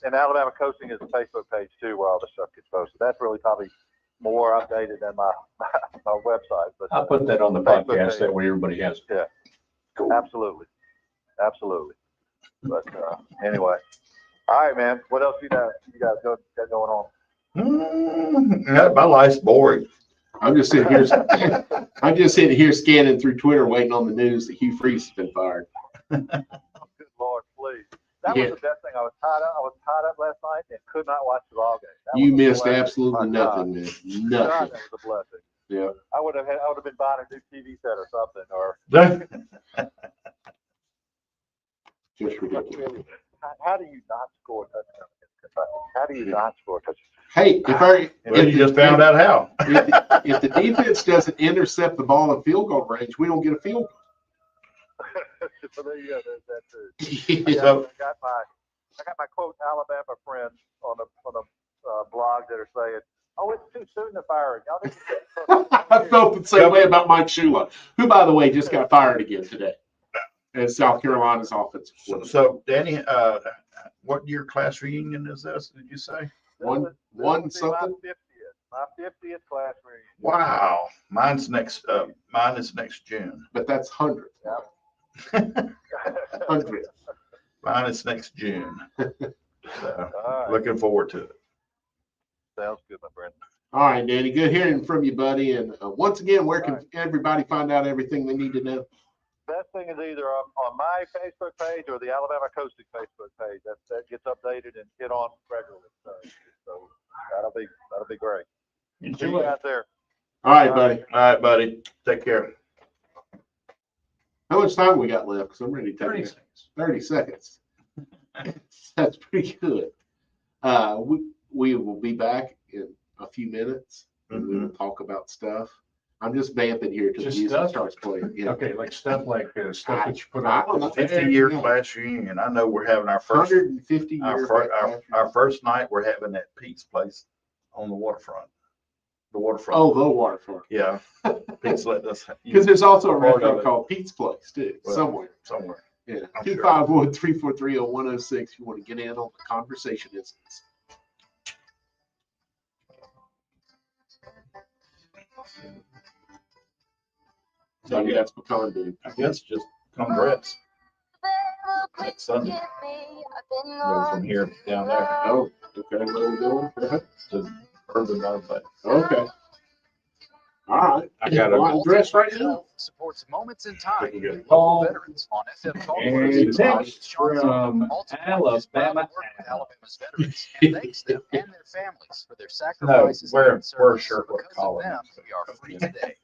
S9: And Alabama Coasting is a Facebook page too, where all the stuff gets posted. That's really probably more updated than my website. But
S5: I'll put that on the podcast. That way everybody has it.
S9: Yeah. Cool. Absolutely. But anyway, all right, man. What else you guys got going on?
S3: My life's boring.
S4: I'm just sitting here scanning through Twitter, waiting on the news that Hugh Freeze has been fired.
S9: Good Lord, please. That was the best thing. I was tied up last night and could not watch the ball game.
S4: You missed absolutely nothing, man. Nothing.
S9: God, that was a blessing.
S4: Yeah.
S9: I would have been buying a new TV set or something, or
S4: Just ridiculous.
S9: How do you not score a touchdown against Kentucky? How do you not score a touchdown?
S4: Hey,
S3: if you just found out how.
S4: if the defense doesn't intercept the ball in field goal range, we don't get a field goal.
S9: So there you go. There's that too. I got my quote Alabama friends on a blog that are saying, "Oh, it's too soon to fire it. Y'all need to."
S4: I felt the same way about Mike Shula, who, by the way, just got fired again today as South Carolina's offensive coordinator.
S3: So Danny, what year class reunion is this? Did you say?
S4: One something.
S9: My 50th class reunion.
S3: Wow, mine is next June.
S4: But that's 100th.
S9: Yeah.
S4: 100th.
S3: Mine is next June. So,
S9: right.
S3: Looking forward to it.
S9: Sounds good, my friend.
S4: All right, Danny. Good hearing from you, buddy. And once again, where can everybody find out everything they need to know?
S9: Best thing is either on my Facebook page or the Alabama Coasting Facebook page. That gets updated and hit on regularly. So that'll be great. See you guys there.
S4: All right, buddy.
S3: All right, buddy. Take care.
S4: How much time we got left? Because I'm ready to take
S5: 30
S4: it.
S5: seconds.
S4: 30 seconds. That's pretty good. We will be back in a few minutes, and we will talk about stuff. I'm just vamping here till the
S5: Just
S4: music
S5: stuff?
S4: starts playing. Yeah.
S5: Okay, like stuff that you put
S4: I
S5: on.
S4: don't know.
S3: 50-year class reunion. I know we're having our first,
S4: 150 years.
S3: our first night, we're having at Pete's place on the waterfront. The waterfront.
S4: Oh, the waterfront.
S3: Yeah. Pete's letting us.
S4: Because there's also a
S3: Part of
S4: restaurant
S3: it.
S4: called Pete's Place too,
S3: Well,
S4: somewhere.
S3: Somewhere.
S4: Yeah.
S3: I'm sure.
S4: 251-343-0106. If you want to get in on the conversation instance. So yeah, that's pecan, dude.
S3: I guess just congrats. Next Sunday. Go from here down there
S4: Oh, okay. What are we doing?
S3: to Urban Buffet.
S4: Okay. All right.
S3: I got
S4: Well,
S3: a
S4: I'm dressed right now.
S10: Supports moments in time
S3: Pretty good.
S10: with local veterans on FM Talk.
S5: And text from Alabama.
S10: Alabama's veterans and thanks them and their families for their
S3: No,
S10: sacrifices.
S3: wear
S10: and
S3: a
S10: service.
S3: shirt with a
S10: Because of
S3: collar.
S10: them, we are free today.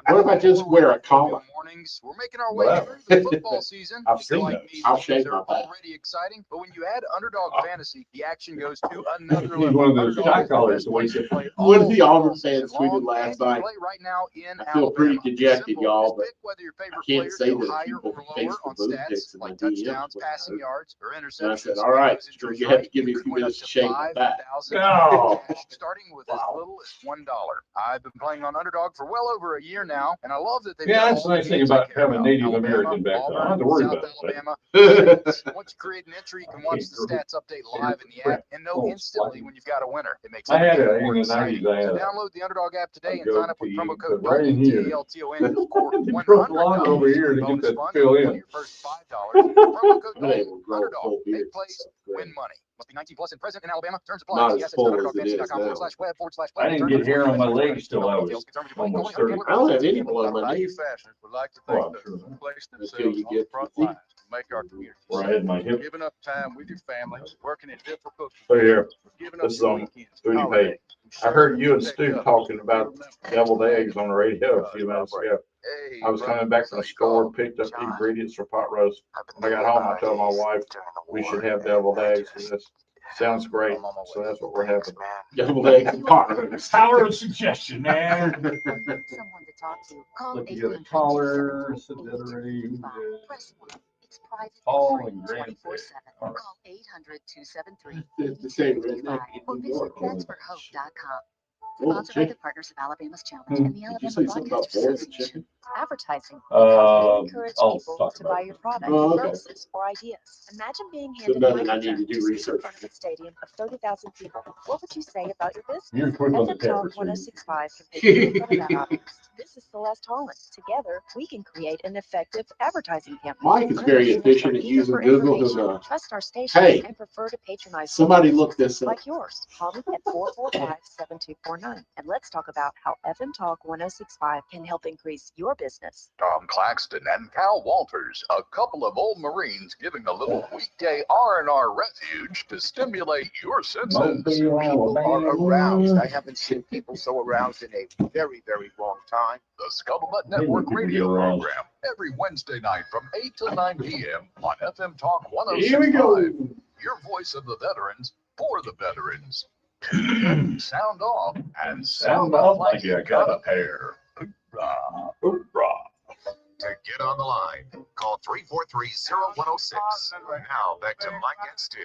S4: What if I just wear a collar?
S10: Mornings, we're making our way
S3: Whatever.
S10: through the football season.
S3: I've
S10: If you're
S3: seen
S10: like
S3: those.
S10: me,
S4: I'll
S10: these
S4: shave
S10: are
S4: my back.
S10: already exciting, but when you add Underdog Fantasy, the action goes to another
S5: He's
S10: level.
S5: one of those
S10: Underdog
S5: shot
S10: is the
S5: callers,
S10: best
S5: the way
S10: place
S5: he
S10: to play
S4: One of
S10: all
S4: the Auburn
S10: football
S4: fans
S10: season long,
S4: tweeted last
S10: and you
S4: night.
S10: play right now in
S4: I feel pretty
S10: Alabama.
S4: dejected,
S10: Simple.
S4: y'all,
S10: Just
S4: but
S10: pick whether your favorite
S4: I can't
S10: players
S4: say
S10: go
S4: that
S10: higher
S4: people
S10: or
S4: pays
S10: lower
S4: for
S10: on
S4: booth
S10: stats
S4: picks in my
S10: like
S4: DMs.
S10: touchdowns, passing yards, or
S4: And I
S10: interceptions.
S4: said, all right,
S10: Those
S4: you're
S10: injuries
S4: gonna have to
S10: right,
S4: give me
S10: you
S4: a
S10: could
S4: few
S10: win up
S4: minutes
S10: to
S4: to shave my back.
S10: $5,000
S5: No.
S10: cash, starting with as little as $1. I've been playing on Underdog for well over a year now, and I love that they've
S5: Yeah,
S10: got
S5: that's
S10: all
S5: the
S10: the
S5: nice thing
S10: games I
S5: about
S10: care
S5: having
S10: about.
S5: Native
S10: Alabama,
S5: American back there. I don't have
S10: Auburn,
S5: to worry
S10: South
S5: about it.
S10: Alabama. Once you create an entry, you can watch the stats update live in the app and know instantly when you've got a winner. It makes
S5: I had
S10: everything
S5: in
S10: more
S5: the
S10: exciting.
S5: 90s, I had
S10: So
S5: a
S10: download the Underdog app today and
S5: goatee,
S10: sign up with promo code
S5: but right in here,
S10: WTALTON to score
S5: they broke the line over
S10: $100
S5: here
S10: in
S5: to get
S10: bonus
S5: that
S10: funds
S5: fill
S10: on
S5: in.
S10: your first $5. Promo code
S4: I'm able to grow a
S10: Underdog.
S4: full beard.
S10: Make plays,
S4: So great.
S10: win money. Must be 19 plus and present in Alabama. Terms apply.
S4: Not
S10: See
S4: as
S10: assets
S4: full
S10: at
S4: as it is
S10: underdog.fantasy.com/web/play.
S5: I didn't get hair on my legs till I was almost 30.
S4: I don't have any below my knees
S11: Fashions would like to
S5: Oh,
S11: thank
S5: I'm sure.
S11: those who placed
S4: until
S11: themselves
S4: you
S11: on the
S4: get
S11: front
S4: 50.
S11: lines to make our community
S5: Where I
S11: safe.
S5: had my hip.
S11: Giving up time with your family, working in difficult
S3: So here,
S11: giving up
S3: this is
S11: your
S3: on
S11: weekends,
S3: Foodie
S11: holidays.
S3: I heard you and Stu talking about deviled eggs on the radio a few minutes ago.
S11: Hey,
S3: I was coming back from the store, picked up the ingredients for pot roast. When I got home, I told my wife we should have deviled eggs for this. Sounds great. So that's what we're having.
S4: Deviled eggs and pot roast.
S5: Power of suggestion, man.
S7: Someone to talk to. Call
S5: Look, you got a caller, said the other day, who
S7: Press 1. It's private
S5: Paul
S7: and
S5: and
S7: free
S5: Grant.
S7: 24/7.
S5: All right.
S7: Call 800-273
S4: It's the same redneck
S7: or
S4: in New
S7: visit
S4: York.
S7: vetsforhope.com.
S4: Oh,
S7: Sponsored by the
S4: chicken.
S7: Partners of Alabama's Challenge and the
S4: Did you
S7: Alabama
S4: say something about
S7: Broadcasters
S4: boiled
S7: Association.
S4: chicken?
S7: Advertising encourage
S5: I'll
S7: people
S5: talk
S7: to
S5: about
S7: buy
S5: it.
S7: your products,
S4: Oh, okay.
S7: services, or ideas. Imagine being
S4: So
S7: handed a
S4: nothing I need
S7: microphone
S4: to do
S7: to speak in
S4: research.
S7: front of a stadium of 30,000 people. What would you say about your business?
S5: You're quick on the
S7: FM Talk
S5: pepper, so you-
S7: 1065 can put you in front of that audience. This is Celeste Holland. Together, we can create an effective advertising campaign.
S4: Mike is very efficient at using Google. He'll go,
S7: Trust our station
S4: hey,
S7: and prefer to patronize
S4: somebody
S7: businesses
S4: look this up.
S7: like yours. Call me at 445-7249 and let's talk about how FM Talk 1065 can help increase your business.
S12: Tom Claxton and Cal Walters, a couple of old Marines giving a little weekday R&R refuge to stimulate your senses.
S5: Mobile,
S12: People are
S5: Alabama.
S12: aroused. I haven't seen people so aroused in a very, very long time. The Scuttlebutt Network
S5: Maybe
S12: radio
S5: people get aroused.
S12: program every Wednesday night from 8 till 9 p.m. on FM Talk
S4: Here we
S12: 1065.
S4: go.
S12: Your voice of the veterans for the veterans. Tune in, sound off, and sound off like you got a pair. Hoorah.
S3: Hoorah.
S1: To get on the line, call 343-0106. Now back to Mike and Stu.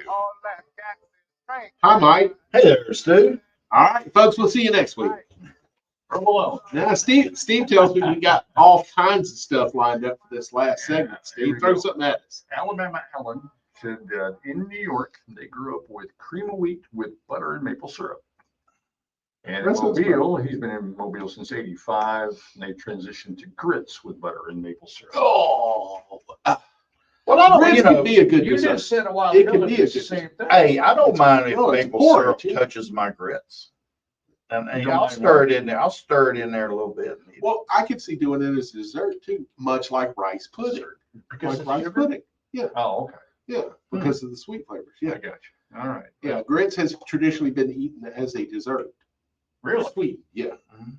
S4: Hi, Mike.
S3: Hey there, Stu.
S4: All right, folks, we'll see you next week.
S5: From below.
S4: Now, Steve tells me we got all kinds of stuff lined up for this last segment. Steve, throw something at us.
S5: Alabama Allen said in New York, they grew up with cream of wheat with butter and maple syrup. And in
S4: That sounds
S5: Mobile, he's been in Mobile since '85, and they transitioned to grits with butter and maple syrup.
S3: Oh. Well, I don't,
S4: Grits
S3: you know,
S4: could be a good
S5: You
S4: dessert.
S5: just said a while
S4: It
S5: ago
S4: could
S5: that
S4: be a
S5: it's the
S4: good
S5: same thing.
S3: hey, I don't mind if
S4: No, it's
S3: maple
S4: porridge,
S3: syrup
S4: too.
S3: touches my grits. And
S5: You don't
S3: I'll
S5: mind
S3: stir
S5: what?
S3: it in there. I'll stir it in there a little bit.
S4: Well, I could see doing it as dessert too, much like rice pudding.
S5: Because
S4: Like
S5: of
S4: rice
S5: sugar?
S4: pudding.
S5: Oh, okay.
S4: Yeah, because of the sweet flavors.
S5: I
S4: Yeah.
S5: got you. All right.
S4: Yeah, grits has traditionally been eaten as a dessert.
S5: Really?
S4: Sweet, yeah.
S3: Mhm.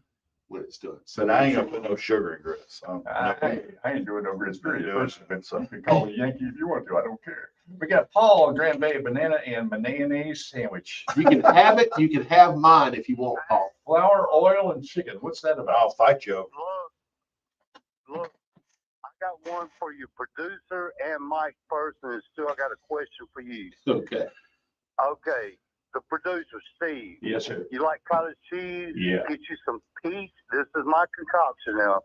S4: When it's done.
S3: But I ain't gonna put no sugar in grits.
S5: I ain't doing no grits, period.
S3: Do it.
S5: Personally, so you can call me Yankee if you want to. I don't care. We got Paul, Grand Bay banana and mayonnaise sandwich.
S4: You can have it. You can have mine if you want, Paul.
S5: flour, oil, and chicken. What's that about?
S3: I'll fight you.
S9: Look, I got one for your producer and Mike first, and still I got a question for you.
S4: Okay.
S9: Okay, the producer, Steve.
S5: Yes, sir.
S9: You like cottage cheese?
S5: Yeah.
S9: Get you some peach. This is my concoction now.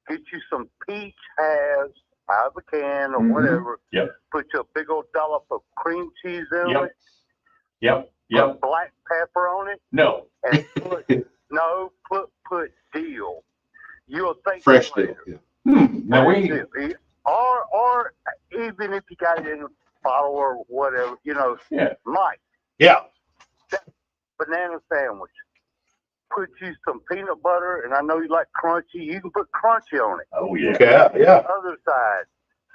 S9: Get you some peach halves out of a can or whatever.
S5: Yep.
S9: Put you a big old dollop of cream cheese in
S5: Yep.
S9: it.
S5: Yep.
S9: Put black pepper on it.
S5: No.
S9: And put dill. You'll think
S4: Fresh
S9: it
S4: dill.
S9: later.
S4: Yeah.
S5: Now we.
S9: Or even if you got it in a bottle or whatever,
S5: Yeah.
S9: Mike.
S3: Yeah.
S9: That banana sandwich. Put you some peanut butter, and I know you like crunchy. You can put crunchy on it.
S5: Oh yeah.
S3: Okay. Yeah.
S9: Other side,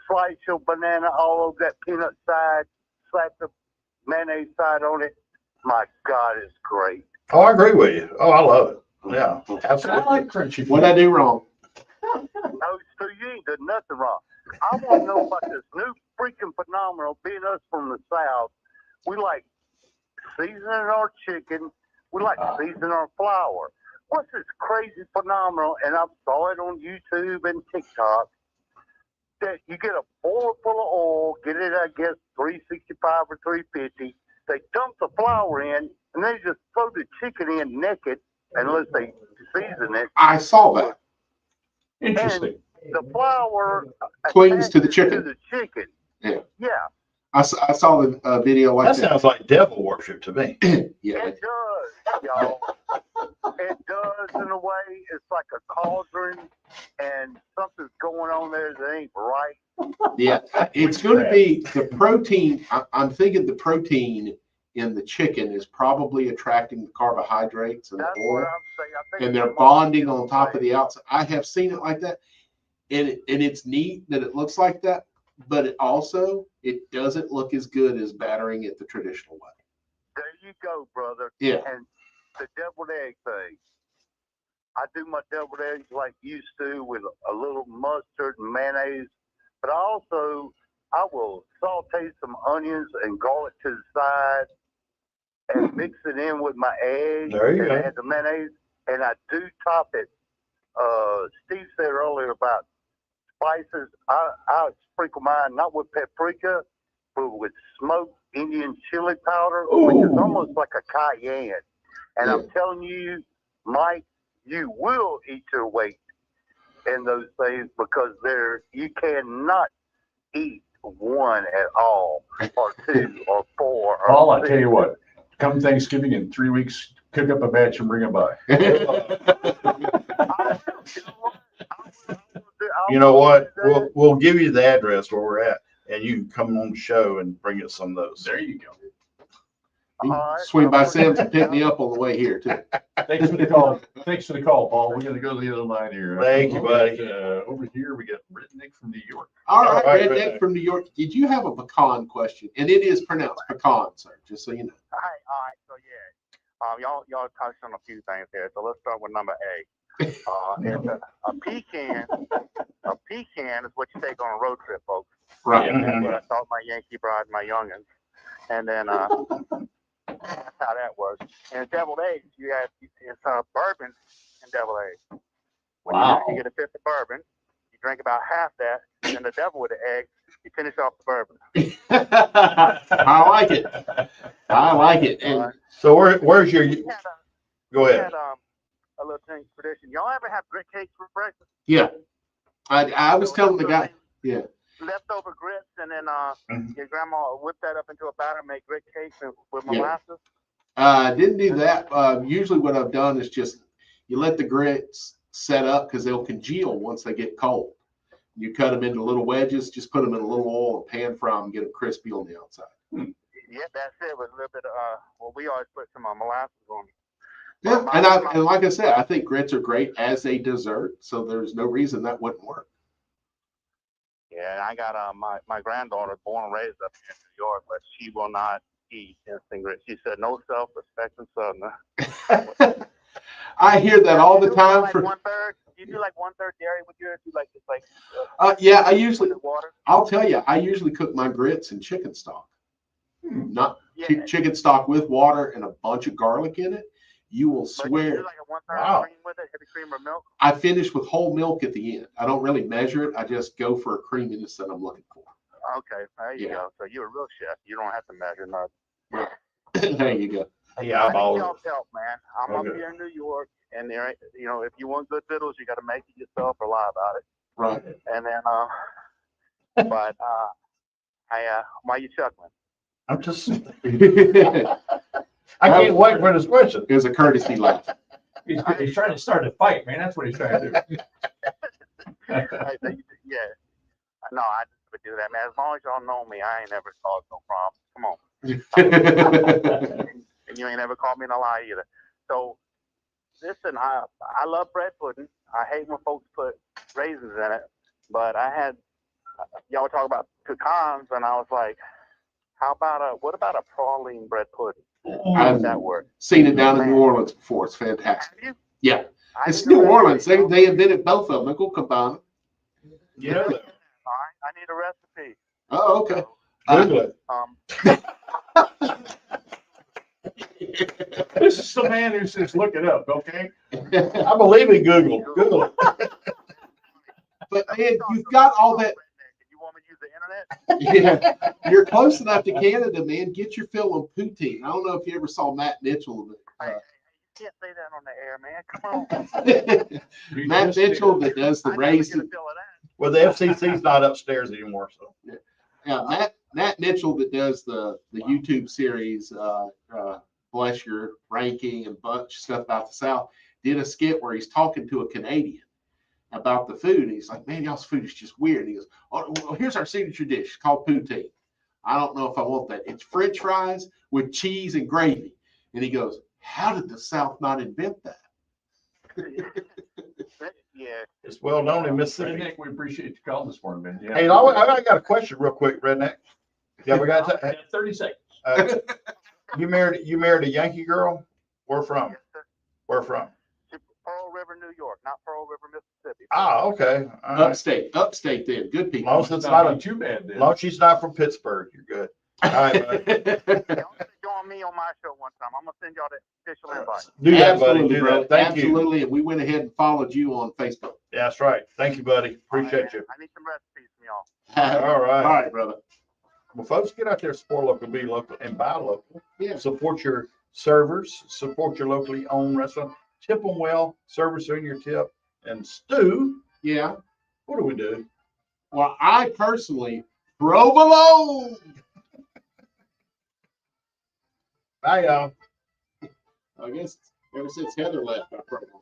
S9: slice your banana all over that peanut side. Slap the mayonnaise side on it. My God, it's great.
S3: Oh, I agree with you. Oh, I love it. Yeah.
S5: I
S3: Absolutely.
S5: like crunchy.
S4: What'd I do wrong?
S9: No, so you ain't done nothing wrong. I want to know about this new freaking phenomenon. Being us from the South, we like seasoning our chicken. We like seasoning our flour. What's this crazy phenomenon? And I saw it on YouTube and TikTok. That you get a bowl full of oil, get it, I guess, 365 or 350. They dump the flour in, and they just throw the chicken in naked, unless they season it.
S4: I saw that.
S5: Interesting.
S9: The flour
S4: Clings to the chicken.
S9: To the chicken.
S4: Yeah.
S9: Yeah.
S4: I saw the video like
S3: That
S4: that.
S3: sounds like devil worship to me.
S4: Yeah.
S9: It does, y'all. It does in a way. It's like a cauldron, and something's going on there that ain't right.
S4: Yeah. It's going to be the protein. I'm thinking the protein in the chicken is probably attracting the carbohydrates and
S9: That's
S4: the oil,
S9: what I'm saying. I think
S4: and they're
S9: it's
S4: bonding on top of the outside. I have seen it like that, and it's neat that it looks like that, but it doesn't look as good as battering it the traditional way.
S9: There you go, brother.
S4: Yeah.
S9: And the deviled egg thing. I do my deviled eggs like you used to with a little mustard and mayonnaise, but I will saute some onions and garlic to the side and mix it in with my eggs
S3: There you
S9: and
S3: go.
S9: add the mayonnaise, and I do top it. Steve said earlier about spices. I sprinkle mine not with paprika, but with smoked Indian chili powder, which is almost like a cayenne. And I'm telling you, Mike, you will eat your weight in those things because you cannot eat one at all, or two, or four. Or
S5: Paul, I
S9: six.
S5: tell you what, come Thanksgiving in 3 weeks, cook up a batch and bring them by.
S3: You know what? We'll give you the address where we're at, and you can come on the show and bring us some of those.
S5: There you go.
S4: Swing by Sam's and pick me up on the way here too.
S5: Thanks for the call. Thanks for the call, Paul. We're gonna go to the other line here.
S3: Thank you, buddy.
S5: Over here, we got Redneck from New York.
S4: All right,
S3: All right,
S4: Redneck from New York. Did you have a pecan question? And it is pronounced pecan, sir, just so you know.
S13: All right. So yeah, y'all touched on a few things here. So let's start with number A. It's a pecan. A pecan is what you take on a road trip, folks.
S4: Right.
S13: And that's what I taught my Yankee bride, my youngins. And then that's how that works. And deviled eggs, it's bourbon and deviled eggs. When you get a fifth of bourbon, you drink about half that, and the devil with the eggs, you finish off the bourbon.
S4: I like it. I like it. And
S3: so where's your? Go ahead.
S13: We had a little tradition. Y'all ever have grit cakes for breakfast?
S4: yeah, I was telling the guy. Yeah.
S13: Leftover grits, and then your grandma whipped that up into a batter, make grit cakes with molasses.
S4: Didn't do that. Usually what I've done is just you let the grits set up because they'll congeal once they get cold. You cut them into little wedges, just put them in a little oil and pan fry them, get them crispy on the outside.
S13: Yeah, that's it. With a little bit of we always put some molasses on it.
S4: Yeah, and like I said, I think grits are great as a dessert, so there's no reason that wouldn't work.
S13: Yeah, and I got my granddaughter born and raised up here in New York, but she will not eat instant grits. She said no self-respecting Southerner.
S4: I hear that all the time.
S13: Like 1/3. You do like 1/3 dairy with yours. You like just like.
S4: Yeah, I usually.
S13: Water.
S4: I'll tell you, I usually cook my grits in chicken stock. Not chicken stock with water and a bunch of garlic in it. You will
S13: But you
S4: swear.
S13: do like a 1/3
S3: Wow.
S13: cream with it, heavy cream or milk.
S4: I finish with whole milk at the end. I don't really measure it. I just go for a creaminess that I'm looking for.
S13: Okay, there you go. So you're a real chef. You don't have to measure nothing.
S4: There you go.
S3: Yeah,
S13: I
S3: I'm
S13: need
S3: all.
S13: y'all's help, man. I'm up here in New York, and there, ain't- you know, if you want good fiddles, you got to make it yourself or lie about it.
S4: Right.
S13: And then, but why you chuckling?
S3: I'm just. I can't wait for this question.
S4: It was a courtesy laugh.
S5: He's trying to start a fight, man. That's what he's trying to do.
S13: Yeah. No, I just would do that, man. As long as y'all know me, I ain't never caused no problems. Come on. And you ain't ever called me in a lie either. So, listen, I love bread pudding. I hate when folks put raisins in it. But I had, y'all were talking about pecans, and I was like, what about a praline bread pudding? How does that work?
S4: Seen it down in New Orleans before. It's fantastic.
S13: Have you?
S4: Yeah. It's New Orleans. They invented both of them. They go combine them.
S5: You know,
S13: All right, I need a recipe.
S4: Oh, okay.
S3: Google
S5: this is the man who says, look it up, okay?
S3: it. I believe in Google. Google it.
S4: But man, you've got all that.
S13: You want me to use the internet?
S4: Yeah, you're close enough to Canada, man. Get your fill of poutine. I don't know if you ever saw Matt Mitchell.
S13: You can't say that on the air, man. Come on.
S4: Matt Mitchell that does the
S13: I never get a
S4: raisin.
S13: feel of that.
S3: Well, the FCC's not upstairs anymore, so.
S4: Yeah, Matt Mitchell that does the YouTube series, bless your ranking and bunch of stuff about the South, did a skit where he's talking to a Canadian about the food. And he's like, man, y'all's food is just weird. And he goes, oh, well, here's our signature dish. It's called poutine. I don't know if I want that. It's French fries with cheese and gravy. And he goes, how did the South not invent that?
S13: Yeah.
S3: It's well known in Mississippi.
S5: Redneck, we appreciate the call this morning, man. Yeah.
S3: Hey, I got a question real quick, Redneck. Yeah, we got
S5: 30 seconds.
S3: You married a Yankee girl? Where from?
S13: Yes, sir.
S3: Where from?
S13: Pearl River, New York, not Pearl River, Mississippi.
S3: Ah, okay. All right.
S4: Upstate then. Good people.
S3: Long as it's not
S5: too bad then.
S3: Long as she's not from Pittsburgh, you're good. All right, buddy.
S13: Y'all join me on my show one time. I'm gonna send y'all the official invite.
S3: Do that, buddy.
S4: Absolutely,
S3: Do
S4: brother.
S3: that. Thank you.
S4: Absolutely. And we went ahead and followed you on Facebook.
S3: Yeah, that's right. Thank you, buddy. Appreciate you.
S13: I need some recipes from y'all.
S3: All right.
S4: All right, brother.
S3: Well, folks, get out there, support local, be local, and buy local.
S4: Yeah.
S3: Support your servers, support your locally owned restaurant. Tip them well, service in your tip. And Stu,
S4: Yeah.
S3: what do we do?
S4: Well, I personally, provolone.
S3: Bye, y'all.
S4: I guess ever since Heather left, I provolone.